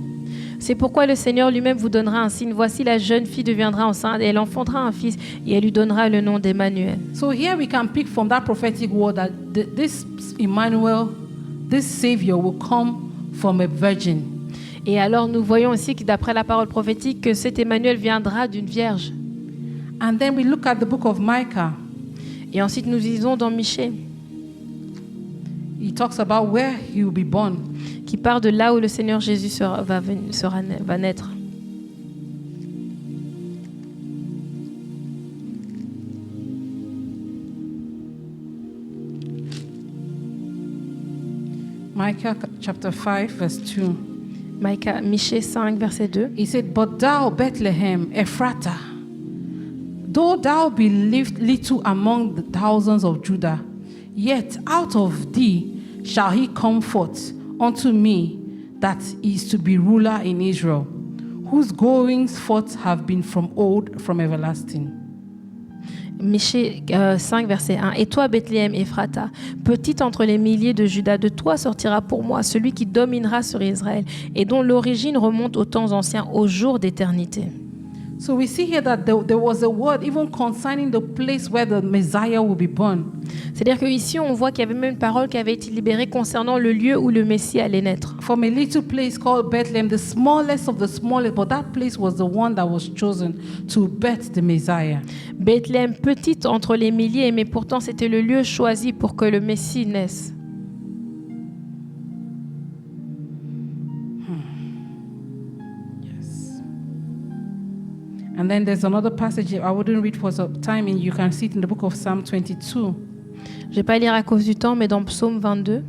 C'est pourquoi le Seigneur lui-même vous donnera un signe. Voici, la jeune fille deviendra enceinte et elle enfantera un fils et elle lui donnera le nom d'Emmanuel. So here we can pick from that prophetic word that this Emmanuel, this Savior will come from a virgin. Et alors nous voyons aussi que d'après la parole prophétique que cet Emmanuel viendra d'une vierge. And then we look at the book of Micah. Et ensuite nous lisons dans Michée He talks about where he will be born. qui part de là où le Seigneur Jésus va naître. Micah chapter 5 verse 2. Michée 5, verset 2. He said, but thou, Bethlehem, Ephratah, though thou be little among the thousands of Judah, yet out of thee shall he come forth unto me that is to be ruler in Israel, whose goings forth have been from old, from everlasting. Michée 5, verset 1. Et toi, Bethléem, Ephrata, petite entre les milliers de Juda, de toi sortira pour moi celui qui dominera sur Israël et dont l'origine remonte aux temps anciens, aux jours d'éternité. So we see here that there was a word even concerning the place where the Messiah will be born. C'est-à-dire qu'ici, on voit qu'il y avait même une parole qui avait été libérée concernant le lieu où le Messie allait naître. From a little place called Bethlehem, the smallest of the smallest, but that place was the one that was chosen to birth the Messiah. Bethléem, petite entre les milliers, mais pourtant c'était le lieu choisi pour que le Messie naisse. Yes. And then there's another passage I wouldn't read for some time, and you can see it in the book of Psalm 22. Je ne vais pas lire à cause du temps, mais dans Psaume 22,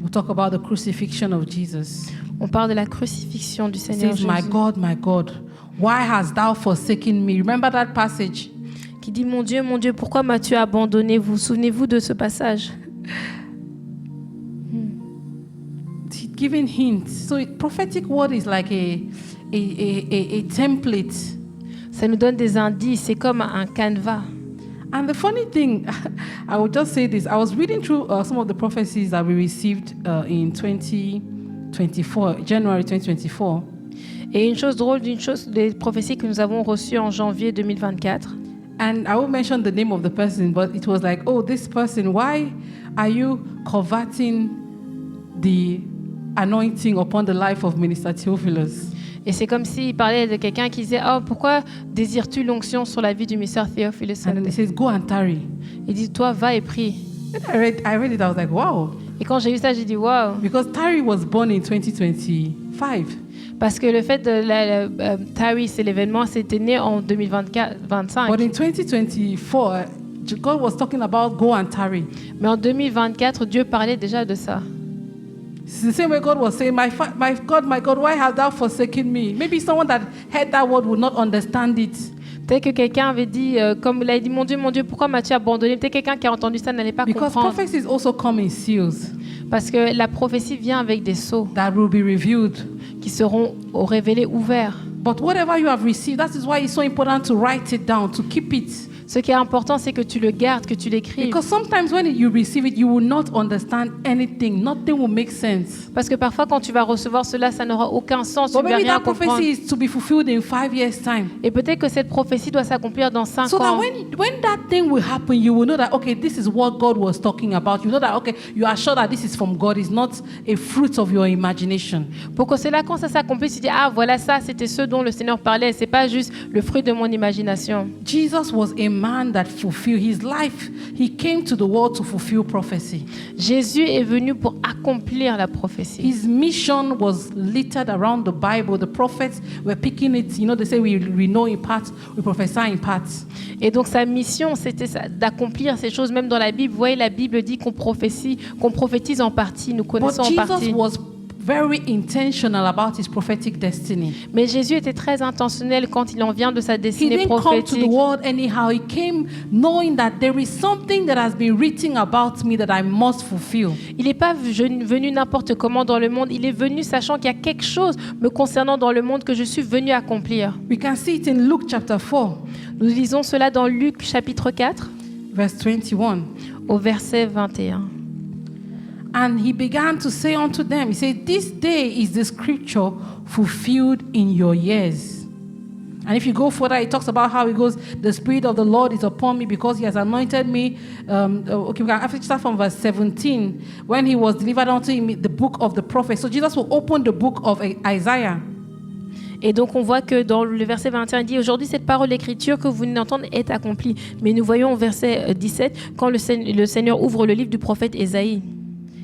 We'll talk about the crucifixion of Jesus. on parle de la crucifixion du It Seigneur says, Jésus. my God, why hast thou forsaken me? Remember that passage? Qui dit, mon Dieu, pourquoi m'as-tu abandonné? Vous souvenez-vous de ce passage? He's giving hints. So prophetic word is like a template. Ça nous donne des indices, c'est comme un canevas. And the funny thing, I will just say this. I was reading through some of the prophecies that we received in 2024, January 2024. Et une chose drôle, des prophéties que nous avons reçues en janvier 2024. And I won't mention the name of the person, but it was like, oh, this person, why are you coveting the anointing upon the life of Minister Theophilus? Et c'est comme s'il parlait de quelqu'un qui disait, oh, pourquoi désires-tu l'onction sur la vie du ministère Theophilus? And then he says, go and tarry. Il dit, toi, va et prie. And I read it, I was like, wow. Et quand j'ai vu ça, j'ai dit, waouh. Because Tari was born in 2025. Parce que le fait de Tari, c'est l'événement, c'était né en 2025. But in 2024, God was talking about go and tarry. Mais en 2024, Dieu parlait déjà de ça. It's the same way God was saying, my God, why hast thou forsaken me? Maybe someone that heard that word would not understand it. Peut-être que quelqu'un avait dit, comme il a dit, mon Dieu, pourquoi m'as-tu abandonné? Peut-être quelqu'un qui a entendu ça n'allait pas Because comprendre. prophecies also come in seals Parce que la prophétie vient avec des sceaux that will be revealed. qui seront révélés ouverts. But whatever you have received, that is why it's so important to write it down, to keep it. Ce qui est important, c'est que tu le gardes, que tu l'écrives. Because sometimes when you receive it, you will not understand anything. Nothing will make sense. Parce que parfois, quand tu vas recevoir cela, ça n'aura aucun sens. Tu But ne vas maybe rien that comprendre. prophecy is to be fulfilled in 5 years' time. Et peut-être que cette prophétie doit s'accomplir dans 5 So that ans. when that thing will happen, you will know that, okay, this is what God was talking about. You know that, okay, you are sure that this is from God. It's not a fruit of your imagination. Pour que cela, quand ça s'accomplisse, tu dis, ah, voilà ça, c'était ce dont le Seigneur parlait. C'est pas juste le fruit de mon imagination. Jesus was a man that fulfilled his life. He came to the world to fulfill prophecy. Jésus est venu pour accomplir la prophétie. His mission was littered around the Bible. The prophets were picking it. You know, they say we know in part, we prophesy in parts. Et donc sa mission, c'était d'accomplir ces choses. Même dans la Bible, vous voyez, la Bible dit qu'on prophétise en partie. Nous But connaissons en Jesus partie. was very intentional about his prophetic destiny. Mais Jésus était très intentionnel quand il en vient de sa He destinée didn't come to prophétique. the world anyhow. He came knowing that there is something that has been written about me that I must fulfill. Il n'est pas venu n'importe comment dans le monde. Il est venu sachant qu'il y a quelque chose me concernant dans le monde que je suis venu accomplir. We can see it in Luke chapter 4, Nous lisons cela dans Luc chapitre 4 verse 21. au verset 21. And he began to say unto them, he said, this day is the scripture fulfilled in your ears. And if you go further, it talks about how it goes, the Spirit of the Lord is upon me because he has anointed me. Okay, we can actually start from verse 17, when he was delivered unto him the book of the prophet. So Jesus will open the book of Isaiah. Et donc on voit que dans le verset 21, il dit « Aujourd'hui, cette parole d'écriture que vous venez d'entendre est accomplie. » Mais nous voyons au verset 17, quand le Seigneur ouvre le livre du prophète Ésaïe.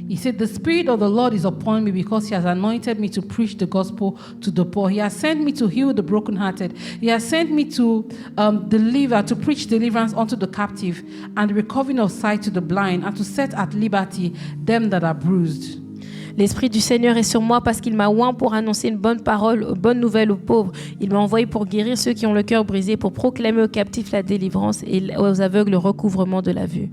He said, the Spirit of the Lord is upon me because he has anointed me to preach the gospel to the poor. He has sent me to heal the brokenhearted. He has sent me to to preach deliverance unto the captive and the recovering of sight to the blind and to set at liberty them that are bruised. L'Esprit du Seigneur est sur moi parce qu'il m'a oint pour annoncer une bonne parole, une bonne nouvelle aux pauvres. Il m'a envoyé pour guérir ceux qui ont le cœur brisé, pour proclamer aux captifs la délivrance et aux aveugles le recouvrement de la vue.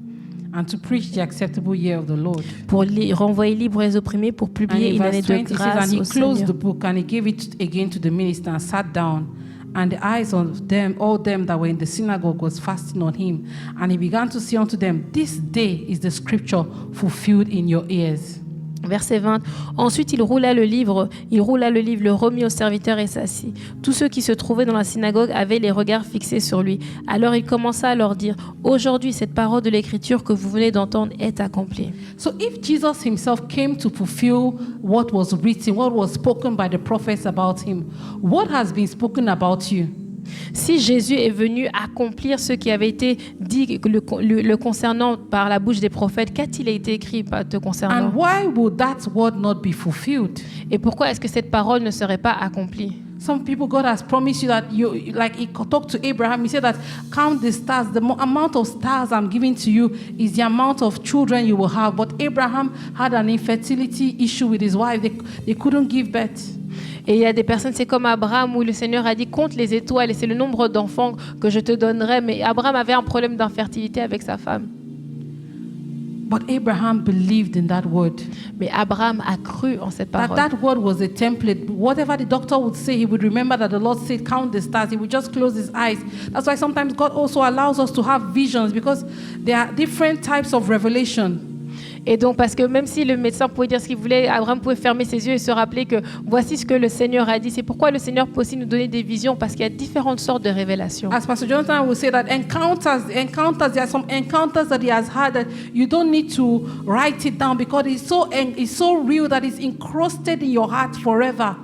And to preach the acceptable year of the Lord. Pour renvoyer libres les opprimés, pour And publier in une année verse de 20 it says, grâce and he au closed Seigneur. the book and he gave it again to the minister and sat down. And the eyes of them, all them that were in the synagogue, was fastened on him. And he began to say unto them, this day is the scripture fulfilled in your ears. Verset 20. Ensuite, il roula le livre, le remit au serviteur et s'assit. Tous ceux qui se trouvaient dans la synagogue avaient les regards fixés sur lui. Alors il commença à leur dire, aujourd'hui, cette parole de l'écriture que vous venez d'entendre est accomplie. So if Jesus himself came to fulfill what was written, what was spoken by the prophets about him, what has been spoken about you? Si Jésus est venu accomplir ce qui avait été dit le concernant par la bouche des prophètes, qu'a-t-il été écrit te concernant? And why would that word not be fulfilled? Et pourquoi est-ce que cette parole ne serait pas accomplie? Some people, God has promised you that you, like he talked to Abraham, he said that count the stars, the amount of stars I'm giving to you is the amount of children you will have. But Abraham had an infertility issue with his wife. They couldn't give birth. Et il y a des personnes, c'est comme Abraham où le Seigneur a dit compte les étoiles et c'est le nombre d'enfants que je te donnerai. Mais Abraham avait un problème d'infertilité avec sa femme. But Abraham believed in that word. Mais Abraham a cru en cette parole. That word was a template. Whatever the doctor would say, he would remember that the Lord said, count the stars. He would just close his eyes. That's why sometimes God also allows us to have visions because there are different types of revelation. Et donc, parce que même si le médecin pouvait dire ce qu'il voulait, Abraham pouvait fermer ses yeux et se rappeler que voici ce que le Seigneur a dit. C'est pourquoi le Seigneur peut aussi nous donner des visions, parce qu'il y a différentes sortes de révélations. As Pastor Jonathan will say that encounters, there are some encounters that he has had that you don't need to write it down because it's so real that it's encrusted in your heart forever.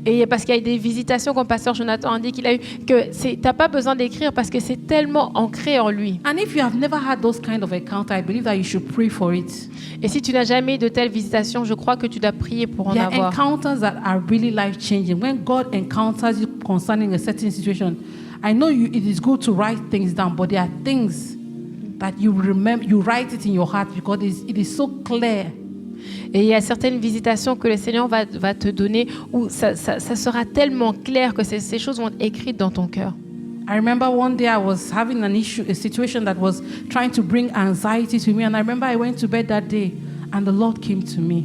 Et parce qu'il y a des visitations, comme Pasteur Jonathan a dit qu'il a eu, que t'as pas besoin d'écrire parce que c'est tellement ancré en lui. And if you have never had those kind of encounter, I believe that you should pray for it. Et si tu n'as jamais eu de telles visitations, je crois que tu dois prier pour en There are avoir. encounters that are really life-changing. When God encounters you concerning a certain situation, I know it is good to write things down, but there are things that you remember, you write it in your heart because it is so clear. Et il y a certaines visitations que le Seigneur va te donner où ça sera tellement clair que ces choses vont être écrites dans ton cœur. I remember one day I was having a situation that was trying to bring anxiety to me, and I remember I went to bed that day, and the Lord came to me.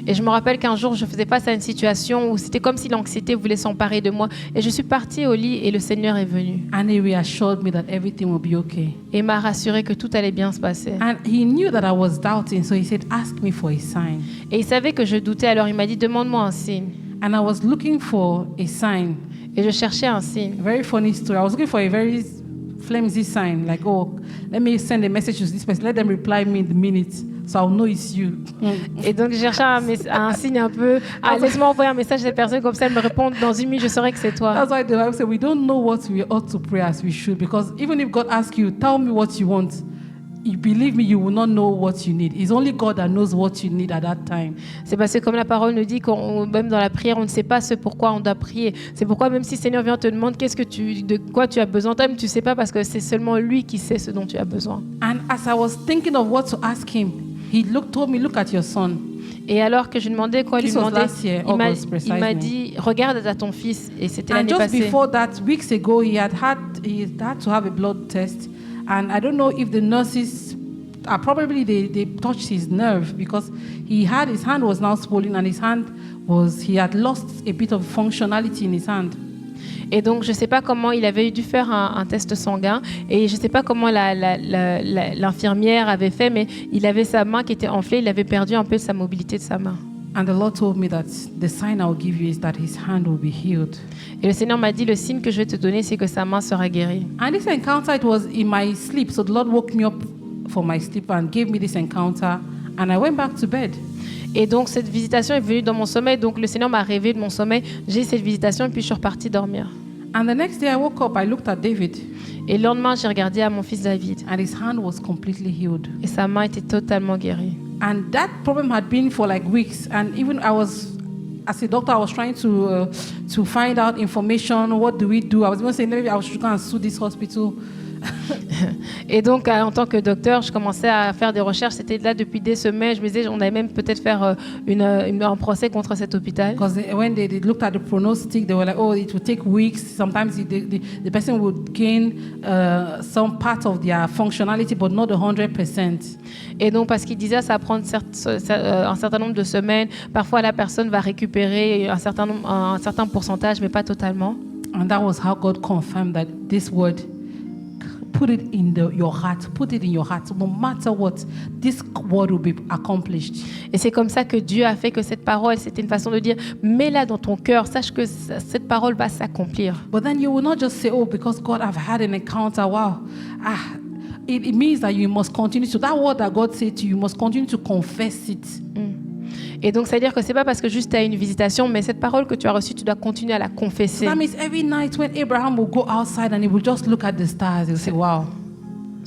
Et je me rappelle qu'un jour, je faisais face à une situation où c'était comme si l'anxiété voulait s'emparer de moi. Et je suis partie au lit et le Seigneur est venu. And he reassured me that everything will be okay. Et m'a rassuré que tout allait bien se passer. And he knew that I was doubting, so he said, ask me for a sign. Et il savait que je doutais, alors il m'a dit, demande-moi un signe. And I was looking for a sign. Et je cherchais un signe. A very funny story. I was looking for a very flimsy sign, like, oh, let me send a message to this person. Let them reply me in the minute, so I'll know it's you. Et donc, je cherchais un signe un peu. Ah, laisse-moi envoyer un message à cette personne, comme ça, elle me répond dans une minute, je saurai que c'est toi. That's why the Bible says we don't know what we ought to pray as we should, because even if God asks you, tell me what you want, you believe me, you will not know what you need. It's only God that knows what you need at that time. C'est parce que comme la parole nous dit, même dans la prière, on ne sait pas ce pourquoi on doit prier. C'est pourquoi même si le Seigneur vient te demander de quoi tu as besoin, toi-même tu ne sais pas parce que c'est seulement lui qui sait ce dont tu as besoin. And as I was thinking of what to ask him, he told me, look at your son. Et alors que je lui demandais quoi, lui This was demandais, last year, il m'a August, il m'a precisely. dit regarde à ton fils, et c'était And l'année just passée. before that, weeks ago, he had to have a blood test, and I don't know if the nurses, probably they touched his nerve because his hand was now swollen, and he had lost a bit of functionality in his hand. Et donc, je ne sais pas comment il avait dû faire un test sanguin et je ne sais pas comment l'infirmière avait fait, mais il avait sa main qui était enflée, il avait perdu un peu sa mobilité de sa main. And the Lord told me that the sign I will give you is that his hand will be healed. Et le Seigneur m'a dit, le signe que je vais te donner, c'est que sa main sera guérie. And this encounter, it was in my sleep. So the Lord woke me up for my sleep and gave me this encounter, and I went back to bed. Et donc, cette visitation est venue dans mon sommeil. Donc, le Seigneur m'a réveillée de mon sommeil. J'ai eu cette visitation et puis je suis repartie dormir. And the next day I woke up, I looked at David, Et le lendemain, j'ai regardé à mon fils David. and his hand was completely healed. Et sa main était totalement guérie. And that problem had been for like weeks. And even as a doctor, I was trying to find out information. What do we do? I was even saying maybe I should go and sue this hospital. Et donc, en tant que docteur, je commençais à faire des recherches. C'était là depuis des semaines. Je me disais, on allait même peut-être faire un procès contre cet hôpital. Because when they looked at the prognostic, they were like, oh, it will take weeks. Sometimes the person would gain some part of their functionality, but not 100%. Et donc, parce qu'il disait, ça va prendre un certain nombre de semaines. Parfois, la personne va récupérer un certain pourcentage, mais pas totalement. And that was how God confirmed that this word, put it in your heart. Put it in your heart. No matter what, this word will be accomplished. Et c'est comme ça que Dieu a fait que cette parole, c'était une façon de dire, mets-la dans ton cœur, sache que cette parole va s'accomplir. But then you will not just say, oh, because God, I've had an encounter. Wow. It means that you must continue to, that word that God said to you, you must continue to confess it. Et donc, ça veut dire que c'est pas parce que juste tu as une visitation, mais cette parole que tu as reçue, tu dois continuer à la confesser. That means every night when Abraham will go outside and he will just look at the stars, he'll say, wow.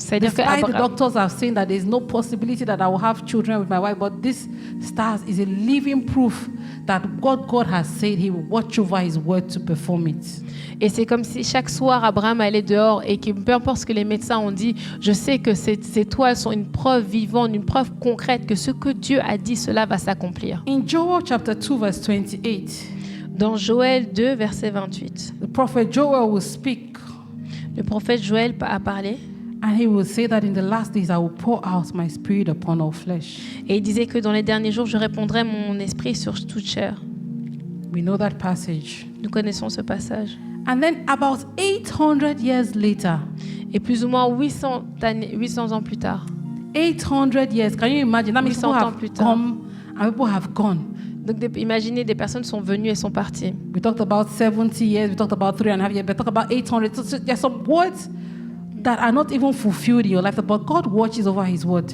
C'est-à-dire que Despite the doctors are saying that there's no possibility that I will have children with my wife, but this stars is a living proof that God has said he will watch over his word to perform it. Et c'est comme si chaque soir Abraham allait dehors et que peu importe ce que les médecins ont dit, je sais que ces toiles sont une preuve vivante, une preuve concrète que ce que Dieu a dit, cela va s'accomplir. In Joel chapter 2 verse 28, dans Joël 2 verset 28, the prophet Joel will speak. Le prophète Joël a parlé. And he will say that in the last days I will pour out my spirit upon all flesh. Et il disait que dans les derniers jours, je répondrai mon esprit sur toute chair. We know that passage. Nous connaissons ce passage. And then about 800 years later, et plus ou moins 800 ans plus tard, 800 years, can you imagine? That means people have come and people have gone. Donc imaginez, des personnes sont venues et sont parties. We talked about 70 years, we talked about 3.5 years, but talk about 800. So there's some words that are not even fulfilled in your life, but God watches over his word.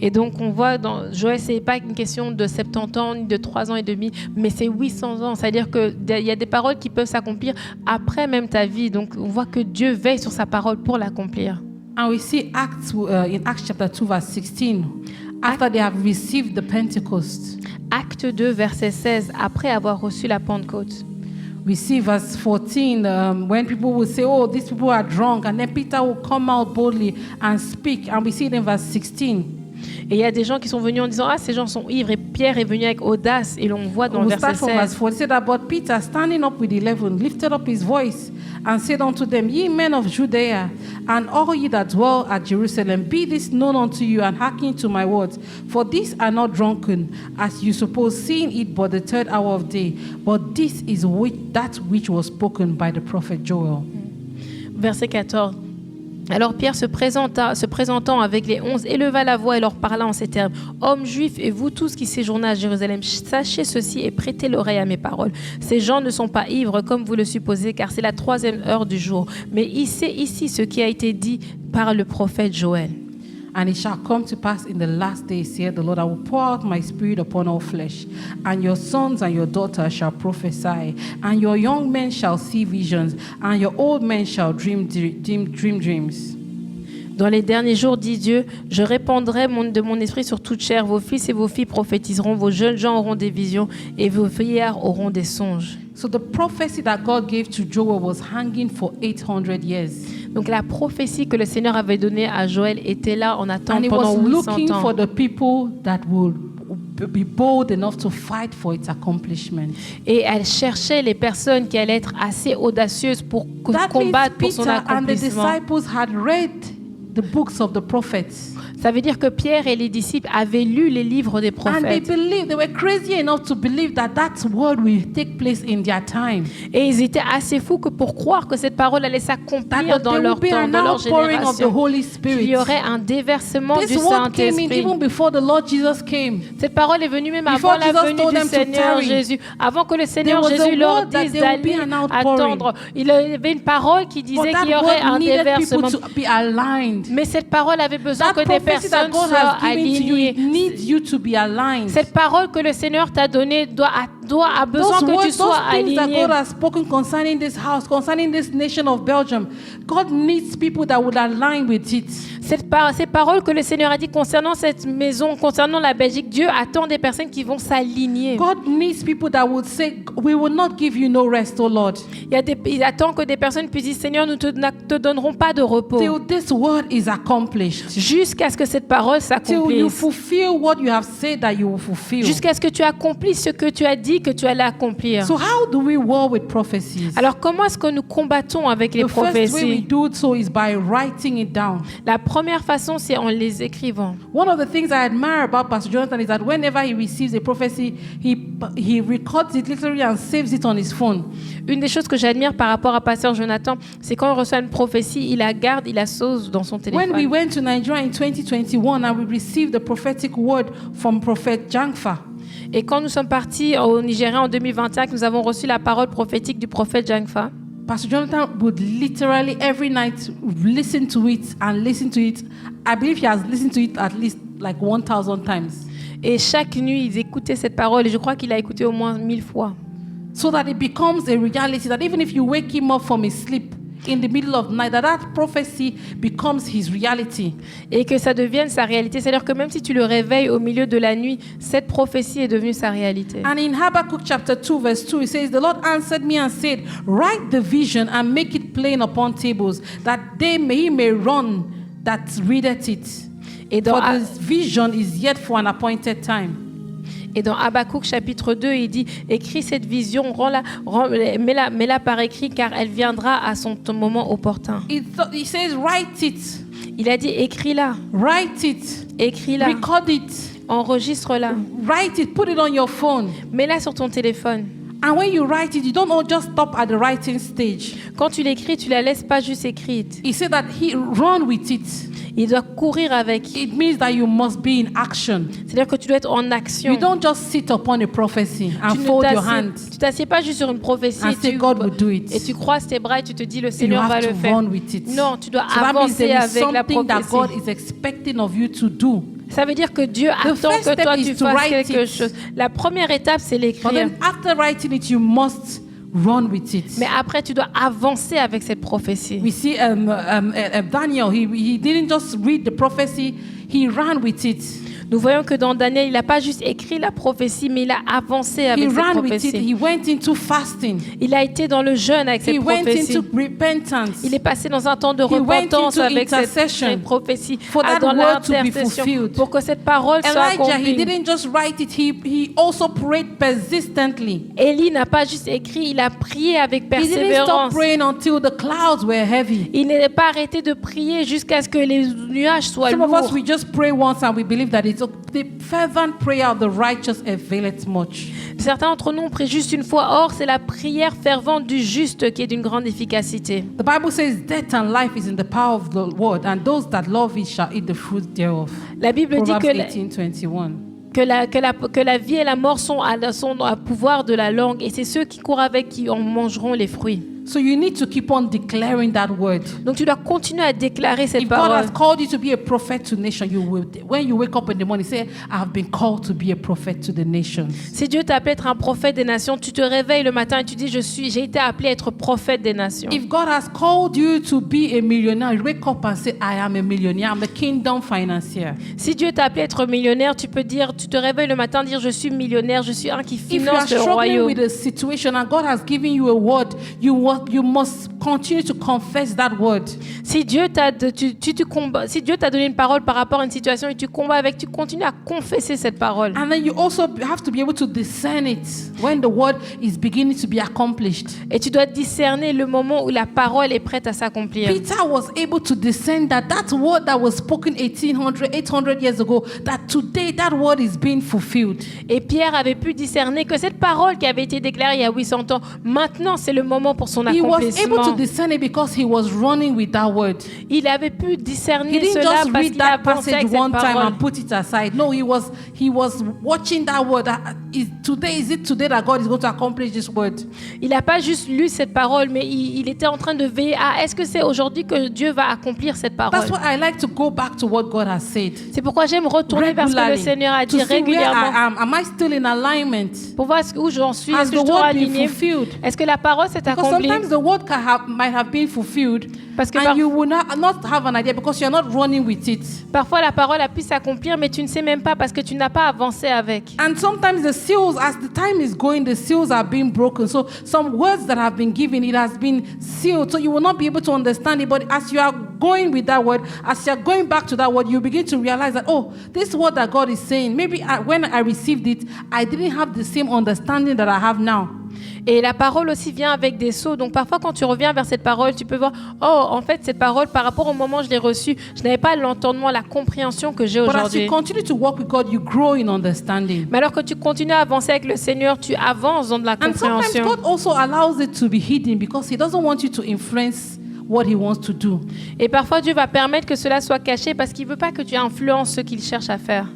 Et donc, on voit dans Joël, ce n'est pas une question de 70 ans ni de 3 ans et demi, mais c'est 800 ans. C'est-à-dire qu'il y a des paroles qui peuvent s'accomplir après même ta vie. Donc, on voit que Dieu veille sur sa parole pour l'accomplir. And we see in Acts chapter 2, verse 16, after they have received the Pentecost. Acte 2, verset 16, après avoir reçu la Pentecôte. We see verse 14, when people will say, oh, these people are drunk, and then Peter will come out boldly and speak. And we see it in verse 16. Et il y a des gens qui sont venus en disant, ah, ces gens sont ivres. Et Pierre est venu avec audace. Et l'on voit dans le verset 16. Verse 4, said that, but Peter, standing up with the 11, lifted up his voice and said unto them, ye men of Judea, and all ye that dwell at Jerusalem, be this known unto you, and hearken to my words. For these are not drunken, as you suppose, seeing it but the third hour of day. But this is that which was spoken by the prophet Joel. Verset 14. Alors Pierre se présentant avec les 11, éleva la voix et leur parla en ces termes. Hommes juifs et vous tous qui séjournez à Jérusalem, sachez ceci et prêtez l'oreille à mes paroles. Ces gens ne sont pas ivres comme vous le supposez, car c'est la 3e heure du jour. Mais c'est ici ce qui a été dit par le prophète Joël. And it shall come to pass in the last days, saith the Lord, I will pour out my spirit upon all flesh, and your sons and your daughters shall prophesy, and your young men shall see visions, and your old men shall dream dreams. Dans les derniers jours, dit Dieu, je répandrai de mon esprit sur toute chair. Vos fils et vos filles prophétiseront, vos jeunes gens auront des visions, et vos vieillards auront des songes. So the prophecy that God gave to Joel was hanging for 800 years. Donc la prophétie que le Seigneur avait donnée à Joël était là en attente And he pendant was 800 looking ans. for the people that would be bold enough to fight for its accomplishment. Et elle cherchait les personnes qui allaient être assez audacieuses pour That means combattre pour son Peter and the accomplissement. disciples had read the books of the prophets. Ça veut dire que Pierre et les disciples avaient lu les livres des And they prophètes. believed, they were crazy enough to believe that that word will take place in their time. Et ils étaient assez fous que pour croire que cette parole allait That s'accomplir dans there will leur be temps, an dans leur outpouring of the génération. Holy Qu'il Spirit. y aurait un déversement du This word came in Saint-Esprit. even before the Lord Jesus came. Cette parole est venue même Before avant la Jesus venue told du them to Seigneur tarry, Jésus. Avant que le Seigneur there was a Jésus leur word that dise there will be d'aller an outpouring. attendre. Il y avait une parole qui But disait that qu'il y aurait un word needed déversement. people to be aligned. Mais cette parole avait besoin That que des prophecy that personnes God soient has given to you, alignées. it needs you to be aligned. Cette parole que le Seigneur t'a donnée a besoin Those que tu words, sois those things that aligné. God has spoken concerning this house, concerning this nation of Belgium, God needs people that would align with it. Ces paroles que le Seigneur a dit concernant cette maison, concernant la Belgique, Dieu attend des personnes qui vont s'aligner. God needs people that would say, "We will not give you no rest, O Lord, Il attend que des personnes puissent dire, Seigneur, nous ne te donnerons pas de repos till this word is accomplished, jusqu'à ce que cette parole till you s'accomplisse. fulfill what you have said that you will fulfill." Jusqu'à ce que tu accomplisses ce que tu as dit que tu allais accomplir. So how do we war with prophecies? Alors comment est-ce que nous combattons avec les The first way we prophéties? do so is by writing it down. La première façon, c'est en les écrivant. One of the things I admire about Pastor Jonathan is that whenever he receives a prophecy, he records it literally and saves it on his phone. Une des choses que j'admire par rapport à Pasteur Jonathan, c'est quand il reçoit une prophétie, il la garde, il la sauve dans son When we téléphone. went to Nigeria in 2021 and we received the prophetic word from Prophet Jangfa, Et quand nous sommes partis au Nigeria en 2021, nous avons reçu la parole prophétique du prophète Jangfa. Pastor Jonathan would literally every night listen to it and listen to it. I believe he has listened to it at least like 1,000 times. Et chaque nuit, ils écoutaient cette parole et je crois qu'il a écouté au moins 1000 fois. So that it becomes a reality that even if you wake him up from his sleep in the middle of the night, that prophecy becomes his reality. Et que ça devienne sa réalité. C'est-à-dire que même si tu le réveilles au milieu de la nuit, cette prophétie est devenue sa réalité. And in Habakkuk chapter 2 verse 2, it says, "The Lord answered me and said, write the vision and make it plain upon tables, that he may run that readeth it. Et dans, For this vision is yet for an appointed time." et dans Habakkuk chapitre 2, il dit, écris cette vision, mets-la par écrit, car elle viendra à son moment opportun. He says, write it, Il a dit, écris-la, write it, écris-la, record it, enregistre-la, write it, put it on your phone. mets-la sur ton téléphone. And when you write it, you don't just stop at the writing stage. Quand tu l'écris, tu la laisses pas juste écrite. He said that he run with it. Il doit courir avec. It means that you must be in action. C'est-à-dire que tu dois être en action. You don't just sit upon a prophecy and fold your hands Tu t'assieds pas juste sur une prophétie and et say tu, God will do it. et tu croises tes bras et tu te dis le You Seigneur va have le to faire. run with it. Non, tu dois So that means avancer there is avec la something that God prophétie. is expecting of you to do. Ça veut dire que Dieu attend first que step toi is tu to fasses write quelque it. chose. La première étape, c'est But l'écrire. then after writing it, you must run with it. Mais après, tu dois avancer avec cette prophétie. We see Daniel, he didn't just read the prophecy, he ran with it. Nous voyons que dans Daniel, il n'a pas juste écrit la prophétie, mais il a avancé He avec cette ran with it. prophétie. He went into fasting. Il a été dans le jeûne avec He cette went prophétie. into repentance. Il est passé dans un temps de He went repentance into avec intercession cette prophétie, for that dans word to be l'intercession, fulfilled. pour que cette parole soit Elijah, he accomplie. didn't just write it, he also prayed persistently. Élie n'a pas juste écrit, il a prié avec He didn't stop persévérance. praying until the clouds were heavy. Il n'est pas arrêté de prier jusqu'à ce que les nuages soient Some of us, lourds. we just pray once and we believe that it's the fervent prayer of the righteous availeth much. Certains d'entre nous ont prié juste une fois. Or, c'est la prière fervente du juste qui est d'une grande efficacité. The Bible says, death and life is in the power of the word, and those that love it shall eat the fruit thereof. La Bible dit Proverbs que 18:21. que la vie et la mort sont à pouvoir de la langue, et c'est ceux qui courent avec qui en mangeront les fruits. So you need to keep on declaring that word. Donc tu dois continuer à déclarer cette If God parole. has called you to be a prophet to nation, you will. When you wake up in the morning, say, "I have been called to be a prophet to the nations." Si Dieu t'a appelé à être un prophète des nations, tu te réveilles le matin et tu dis j'ai été appelé à être prophète des nations. If God has called you to be a millionaire, you wake up and say, "I am a millionaire. I'm a kingdom financier." Si Dieu t'a appelé à être millionnaire, tu te réveilles le matin et dire je suis millionnaire, je suis un qui If you are finance le struggling royaume. with a situation and God has given you a word, you must continue to confess that word. Si Dieu t'a si Dieu t'a donné une parole par rapport à une situation et tu combats avec, tu continues à confesser cette parole. And then you also have to be able to discern it when the word is beginning to be accomplished. Et tu dois discerner le moment où la parole est prête à s'accomplir. Peter was able to discern that word that was spoken 800 years ago, that today that word is being fulfilled. Et Pierre avait pu discerner que cette parole qui avait été déclarée il y a 800 ans, maintenant c'est le moment pour son He was able to accomplissement. discern it because he was running with that word. Il avait pu He discerner didn't cela just parce read qu'il that avançait avec passage one cette time parole. and put it aside. No, he was watching that word. Is it today that God is going to accomplish this word? Il n'a pas juste lu cette parole, mais il était en train de veiller à est-ce que c'est aujourd'hui que Dieu va accomplir cette parole. That's why I like to go back to what God has said. C'est pourquoi j'aime retourner vers ce que le Regularly, Seigneur a to dit see where I régulièrement am. Am I still in alignment? pour voir où j'en suis. Has Est-ce que the je suis word been aligné? fulfilled? Est-ce que la parole s'est Because accomplie? sometimes the word might have been fulfilled, Parce que and you will not have an idea because you're not running with it. parfois la parole a pu s'accomplir, mais tu ne sais même pas parce que tu n'as pas avancé avec. And sometimes the seals, as the time is going, the seals are being broken. So some words that have been given, it has been sealed. So you will not be able to understand it. But as you are going with that word, as you are going back to that word, you begin to realize that, oh, this word that God is saying, maybe when I received it, I didn't have the same understanding that I have now. Et la parole aussi vient avec des sauts. Donc parfois quand tu reviens vers cette parole, tu peux voir, oh, en fait cette parole par rapport au moment où je l'ai reçue, je n'avais pas l'entendement, la compréhension que j'ai But as aujourd'hui. you continue to walk with God, you grow in understanding. Mais alors que tu continues à avancer avec le Seigneur, tu avances dans de la And sometimes compréhension. God also allows it to be hidden because He doesn't want you to influence what He wants to do. Et parfois Dieu va permettre que cela soit caché parce qu'il veut pas que tu influences ce qu'il cherche à faire.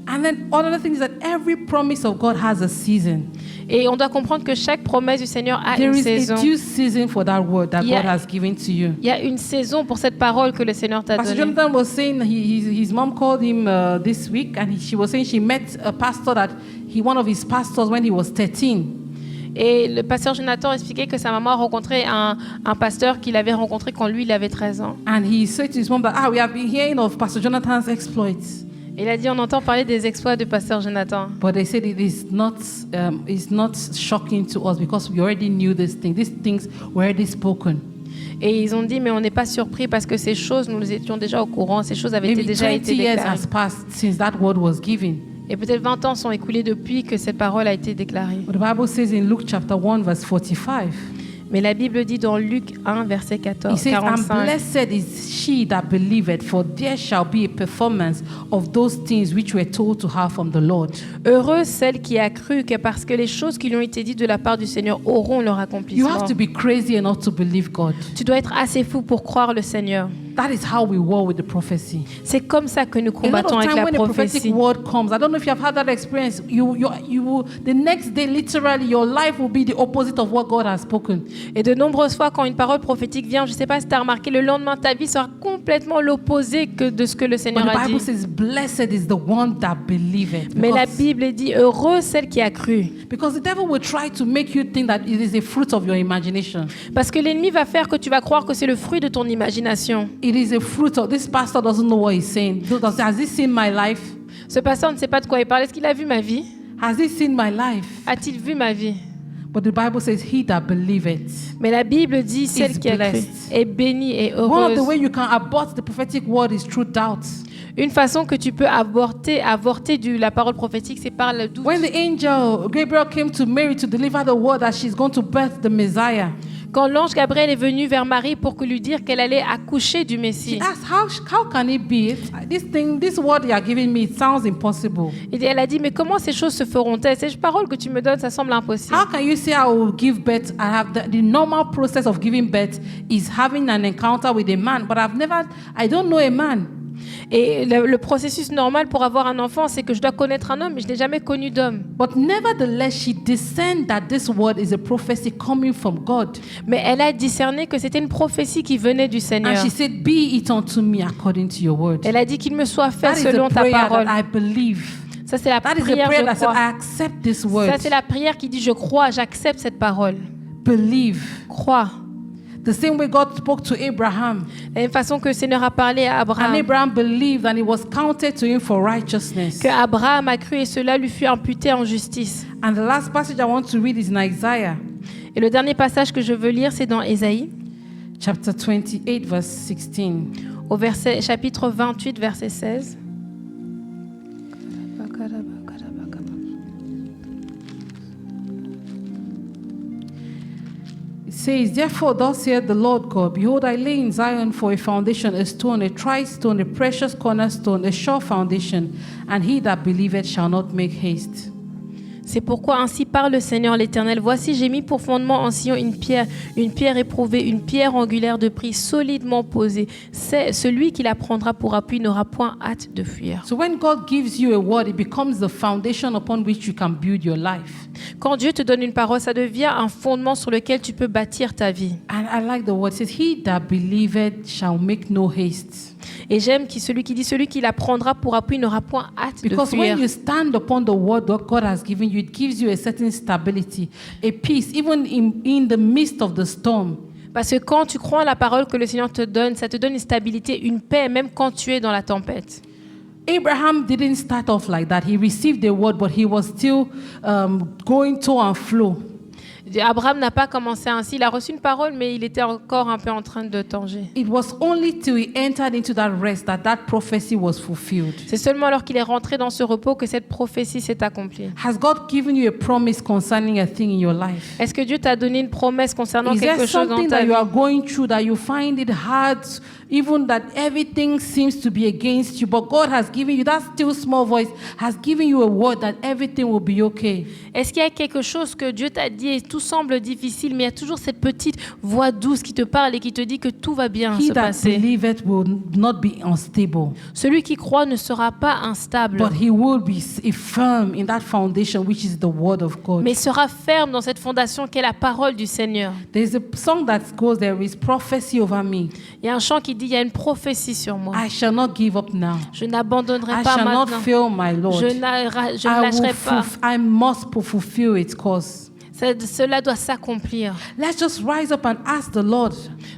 And then another thing is that every promise of God has a season. Et on doit comprendre que chaque promesse du Seigneur a There une is saison. a due season for that word that Yeah. God has given to you. Il y a une saison pour cette parole que le Seigneur t'a Pastor donnée. Jonathan was saying his mom called him this week, and she was saying she met a pastor one of his pastors when he was 13. Et le pasteur Jonathan expliquait que sa maman a rencontré un pasteur qu'il avait rencontré quand lui il avait 13 ans. And he said to his mom that, we have been hearing of Pastor Jonathan's exploits. Et il a dit on entend parler des exploits de pasteur Jonathan. But they said it is not shocking to us because we already knew this thing. These things were already spoken. Et ils ont dit mais on n'est pas surpris parce que ces choses nous étions déjà au courant, ces choses avaient Maybe déjà 20 été years déclarées. has passed since that word was given. Et peut-être 20 ans sont écoulés depuis que cette parole a été déclarée. But the Bible says in Luke chapter 1 verse 45, Mais la Bible dit dans Luc 1 verset it 14, says, and 45. blessed is she that believeth, for there shall be a performance of those things which were told to her from the Lord. Heureuse celle qui a cru que parce que les choses qui lui ont été dites de la part du Seigneur auront leur You accomplissement. have to be crazy enough to believe God. Tu dois être assez fou pour croire le Seigneur. That is how we war with the prophecy. C'est comme ça que nous A lot combattons of avec time la when a prophetic prophétie. word comes, I don't know if you have had that experience. You will, the next day, literally, your life will be the opposite of what God has spoken. Et de nombreuses fois, quand une parole prophétique vient, je ne sais pas si tu as remarqué, le lendemain, ta vie sera complètement l'opposé que de ce que le But Seigneur the a Bible dit. says, blessed is the one that believeth. Mais la Bible dit, heureuse celle qui a cru. Because the devil will try to make you think that it is a fruit of your imagination. Parce que l'ennemi va faire que tu vas croire que c'est le fruit de ton imagination. It is a fruit of, this pastor doesn't know what he's saying. Has he seen my life? Ce pasteur ne sait pas de quoi il parle. Est-ce qu'il a vu ma vie? Has he seen my life? A-t-il vu ma vie? But the Bible says, he that believeth. Mais la Bible dit, celle qui a cru blessed. est bénie et One of heureuse. the way you can abort the prophetic word is through doubt. Une façon que tu peux avorter la parole prophétique, c'est par le doute. When the angel Gabriel came to Mary to deliver the word that she's going to birth the Messiah, Quand l'ange Gabriel est venu vers Marie pour lui dire qu'elle allait accoucher du she Messie, asked, how can it be? This word you are giving me, it sounds impossible. et elle a dit, mais comment ces choses se feront-elles? Ces paroles que tu me donnes, ça semble impossible. How can you say I will give birth? I have the normal process of giving birth is having an encounter with a man, but I don't know a man. Et le processus normal pour avoir un enfant, c'est que je dois connaître un homme, mais je n'ai jamais connu d'homme. But nevertheless, she discerned that this word is a prophecy coming from God. Mais elle a discerné que c'était une prophétie qui venait du Seigneur. And she said, be it unto me according to your word. Elle a dit qu'il me soit fait That is selon the ta prayer parole. that I believe. Ça, c'est la That is the prière, prayer je that said, I crois. accept this word. Ça, c'est la prière qui dit, je crois, j'accepte cette parole. Believe. Crois. The same way God spoke to Abraham. De la même façon que le Seigneur a parlé à And Abraham. Abraham believed and it was counted to him for righteousness. Que Abraham a cru et cela lui fut imputé en justice. And the last passage I want to read is in Isaiah. Et le dernier passage que je veux lire, c'est dans Ésaïe, chapter 28, verse 16. au chapitre 28, verset 16. It says, "Therefore, thus saith the Lord God, Behold, I lay in Zion for a foundation, a stone, a tried stone, a precious cornerstone, a sure foundation, and he that believeth shall not make haste." C'est pourquoi ainsi parle le Seigneur l'Éternel. Voici, j'ai mis pour fondement en Sion une pierre éprouvée, une pierre angulaire de prix solidement posée. C'est celui qui la prendra pour appui n'aura point hâte de fuir. So when God gives you a word, it becomes the foundation upon which you can build your life. Quand Dieu te donne une parole, ça devient un fondement sur lequel tu peux bâtir ta vie. And I like the word. It says, "He that believeth shall make no haste." Et j'aime celui qui la prendra pour appui n'aura point hâte de Because fuir. when you stand upon the word that God has given you, it gives you a certain stability, a peace, even in the midst of the storm. Parce que quand tu crois à la parole que le Seigneur te donne, ça te donne une stabilité, une paix, même quand tu es dans la tempête. Abraham didn't start off like that. He received the word, but he was still going to and fro. Abraham n'a pas commencé ainsi. Il a reçu une parole, mais il était encore un peu en train de tanger. It was only till he entered into that rest that prophecy was fulfilled. C'est seulement alors qu'il est rentré dans ce repos que cette prophétie s'est accomplie. Has God given you a promise concerning a thing in your life? Est-ce que Dieu t'a donné une promesse concernant Is there quelque chose dans something ta that vie? you are going through that you find it hard, even that everything seems to be against you, but God has given you, that still small voice has given you a word that everything will be okay? Est-ce qu'il y a quelque chose que Dieu t'a dit et tout semble difficile, mais il y a toujours cette petite voix douce qui te parle et qui te dit que tout va bien He se that passer. believeth will not be unstable, Celui qui croit ne sera pas instable, but he will be firm in that foundation, which is the word of God. mais sera ferme dans cette fondation qu'est la parole du Seigneur. There's a song that goes, "There is prophecy over me. Il y a un chant qui dit, il y a une prophétie sur moi. I shall not give up now. Je n'abandonnerai I pas shall not maintenant. fail my Lord. Je ne lâcherai pas. I must fulfill its cause." Cela doit s'accomplir. Let's just rise up and ask the Lord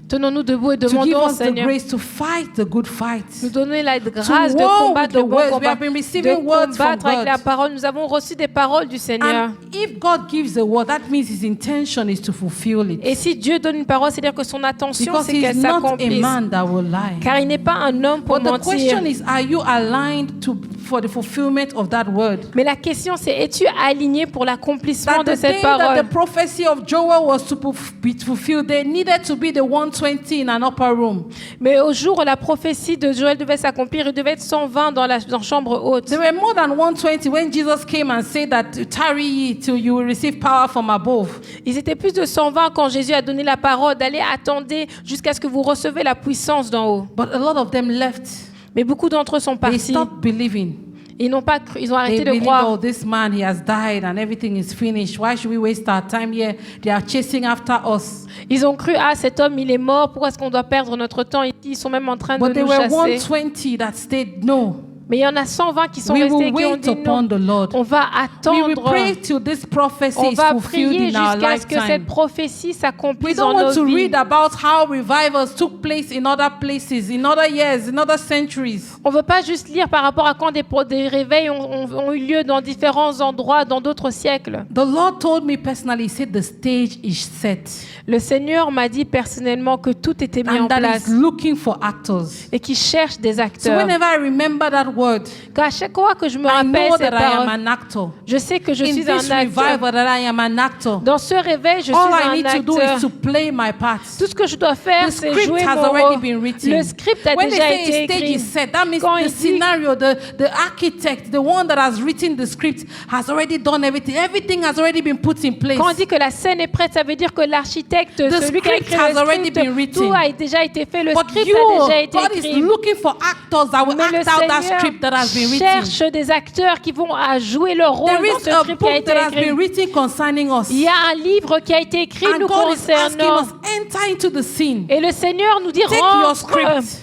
Tenons-nous debout et to give demandons au us the Seigneur grace to fight the good fight. nous donner la To grâce de war combattre with le the bon words. We combat, have been de receiving words from combattre avec God. la parole. Nous avons reçu des paroles du Seigneur. And if God gives a word, that means his intention is to fulfill it. Et si Dieu donne une parole, c'est-à-dire que son intention, Because c'est he's qu'elle not a s'accomplisse. man that will lie. Car il n'est pas un homme pour But the mentir. question is, are you aligned for the fulfillment of that word? Mais la question, c'est es-tu aligné pour l'accomplissement That de the cette day that parole? the prophecy of Joel was to be fulfilled, there needed to be the 120 in an upper room. Mais au jour où la prophétie de Joël devait s'accomplir, il devait être 120 dans la chambre haute. There were more than 120 when Jesus came and said that tarry ye till you will receive power from above. Ils étaient plus de 120 quand Jésus a donné la parole d'aller attendre jusqu'à ce que vous recevez la puissance d'en haut. But a lot of them left. Mais beaucoup d'entre eux sont They partis. stopped believing. Ils n'ont pas cru, ils ont They arrêté de believe, croire. oh, this man, he has died and everything is finished. Why should we waste our time here? They are chasing after us. Ils ont cru, ah, cet homme, il est mort, pourquoi est-ce qu'on doit perdre notre temps? Ils sont même en train But de there nous were chasser. 120 that stayed, no. Mais il y en a 120 qui sont We restés will et qui ont wait dit upon non. the Lord. On va We will attendre. pray till this prophecy On is va fulfilled prier in our jusqu'à ce que cette lifetime. prophétie We s'accomplisse don't dans want to nos vies. read about how revivals took place in other places, in other years, in other centuries. On ne veut pas juste lire par rapport à quand des réveils ont eu lieu dans différents endroits, dans d'autres siècles. The Lord told me personally, he said the stage is set. Le Seigneur m'a dit personnellement que tout était mis en And that place is looking for actors. et qu'il cherche des So acteurs. whenever I remember that word, Car à chaque fois que je me I rappelle know ces that I am paroles, an actor. je sais que je In suis this un acteur. revival, that I am an actor. Dans ce réveil, je suis All I un need to do is acteur. to play my part. Tout ce que je dois faire, The c'est script jouer has mon already rôle. been written. Le script a When they déjà say été a stage écrit. is set, that means Quand the il dit- scenario, the architect, the one that has written the script has already done everything. Everything has already been put in place. Quand on dit que la scène est prête, ça veut dire que l'architecte, The celui qui a script écrit has le already been script, written. tout a déjà été fait. Le But script you, a déjà été God is écrit. looking for actors that will Mais le act out that script that has been Seigneur written. cherche des acteurs qui vont jouer leur rôle There dans is ce a script qui a book été that has been écrit. written concerning us. Il y a un livre qui a été écrit And nous God is asking concernant. us, enter into the scene. Et le Seigneur nous dit, Take your rentre, script.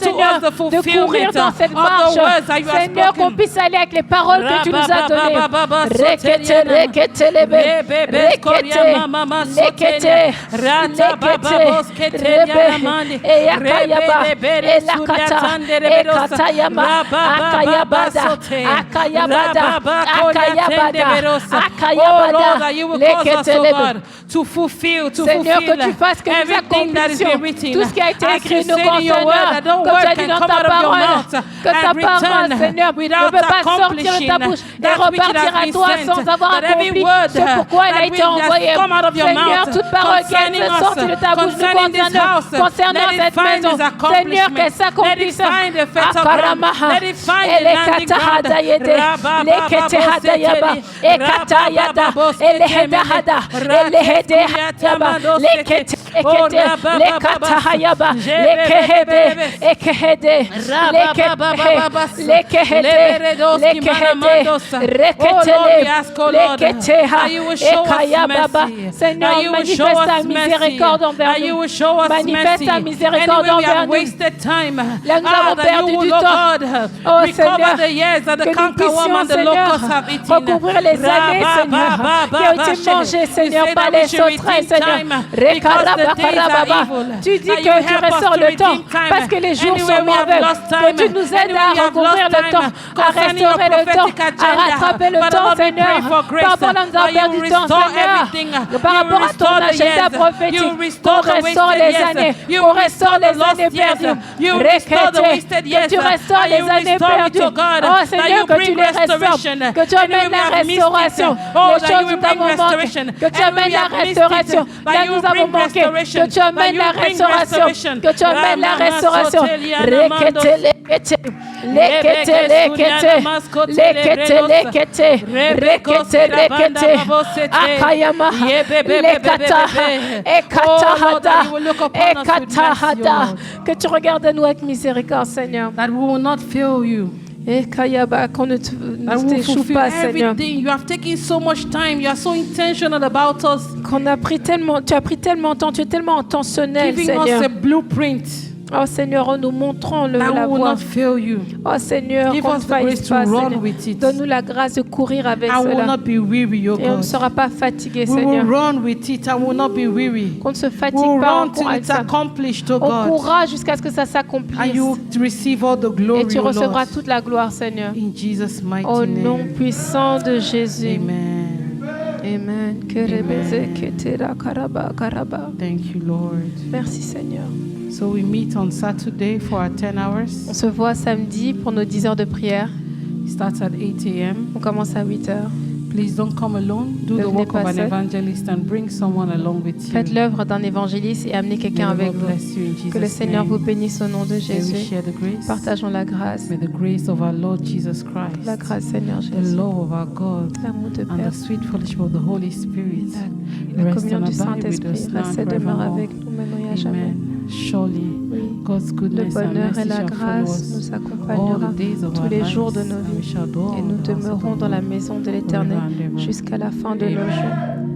to Seigneur, us the de courir fulfillment dans cette of the marche. words that you have Seigneur, qu'on spoken. puisse aller avec les paroles que tu nous as données. Rababababa, Rekete, soteriana. rekete, lebe. Rebebe, Rekete, skoria, mama, lekete, soteria. Ratabababos, lekete, keteria, rebe. namande. Eyakaya Akayaba, Elakata, Ekatayama, Akayabada, Akayabada, Akayabada, Akayabada, Leketelebe. To fulfill Seigneur, que tu fasses que nous everything that is accomplissions written. tout ce qui a été As écrit you nous said in your word, that no concernant, comme word tu as can dit dans come ta out of your parole, mouth que ta and parole, return Seigneur, ne without peut pas sortir de accomplishing ta bouche et that which repartir it has à been toi sent. sans avoir That every accompli word ce pourquoi elle a that été envoyée. come out of your Seigneur, mouth toute parole qui concerning est sortie de ta bouche nous concerning this house, concernant let it cette find maison, its Seigneur, qu'elle accomplishment. s'accomplisse. Let it find the fertile ground. Akaramaha, Let it find the landing ground. Leketehadayaba, Ekatayada, Elehedahada, Elehedehadaba, Lekete, Lekatahayaba, Lekehede, Ekehede, Lekehede, Reketele, Leketeha, Ekayababa. Seigneur, manifeste ta miséricorde envers nous. Manifeste ta miséricorde envers nous. Là, nous avons perdu du temps. Oh Seigneur, que nous puissions, Seigneur, recouvrir les années, Seigneur, qui ont été mangées, Seigneur, par les sauterelles, Seigneur. Tu dis que tu restaures le temps parce que les jours sont mauvais. Que tu nous aides à recouvrir le temps, à restaurer le temps, à rattraper le temps, Seigneur. Par rapport à nous avons perdu du temps, Seigneur. Par rapport à ton agenda prophétique, qu'on restaure les années, qu'on restaure les années perdues. Que tu restaures les années perdues. Oh Seigneur, que tu les restaures, que tu amènes la restauration. Les choses nous avons manqué, que tu amènes la restauration. Là nous avons manqué, que tu amènes la restauration, que tu amènes la restauration. Akayama, Lekata, Ekatahada, Ekatahada. Que tu regardes à nous avec miséricorde, Seigneur. That we will not fail you. Ekayaba, qu'on ne That we will t'échoue fulfill pas, Seigneur. everything. You have taken so much time. You are so intentional about us. Qu'on a pris tellement, tu as pris tellement de temps, tu es tellement intentionnel, Giving Seigneur. us a blueprint. Oh Seigneur, en nous montrant That la we will voie. not fail you. Oh Seigneur, Give qu'on ne us the faille grace to pas, run Seigneur. with it. Donne-nous la grâce de courir avec I will cela. not be weary, O Et on ne God. sera pas fatigué, We will Seigneur. run with it. I will not be weary. Qu'on ne se We fatigue will pas run till avec it's ça. accomplished, O On God. courra jusqu'à ce que ça And s'accomplisse. you receive all the Et glory, tu O recevras Lord. toute la gloire, Seigneur. In Jesus' mighty Au nom name. puissant de Jésus. Amen. Amen. Thank you, Lord. Merci, Seigneur. So we meet on Saturday for our 10 hours. On se voit samedi pour nos 10 heures de prière. It starts at 8 a.m. On commence à 8 heures. Please don't come alone. Do Ne the venez work pas of an seul. evangelist and bring someone along with you. Faites l'œuvre d'un évangéliste et amenez quelqu'un May the avec Lord vous. bless you in Jesus' Que le Seigneur name. vous bénisse au nom de May we Jésus. share the grace. Partageons la grâce. May the grace of our Lord Jesus Christ, La grâce, Seigneur the Jésus. love of our God, L'amour de and Père. the sweet fellowship of the Holy Spirit La rest communion and du abide with Saint-Esprit us now reste and et demeure forevermore. avec nous maintenant et à jamais. Amen. Surely, Oui. God's Le goodness and bonheur et mercy la shall follow grâce us nous all accompagnera the days of tous our les jours de lives, nos and we vies shall dwell et in nous the house of the demeurons dans la Lord maison de forever l'Éternel and ever. jusqu'à la fin de nos jours. Amen.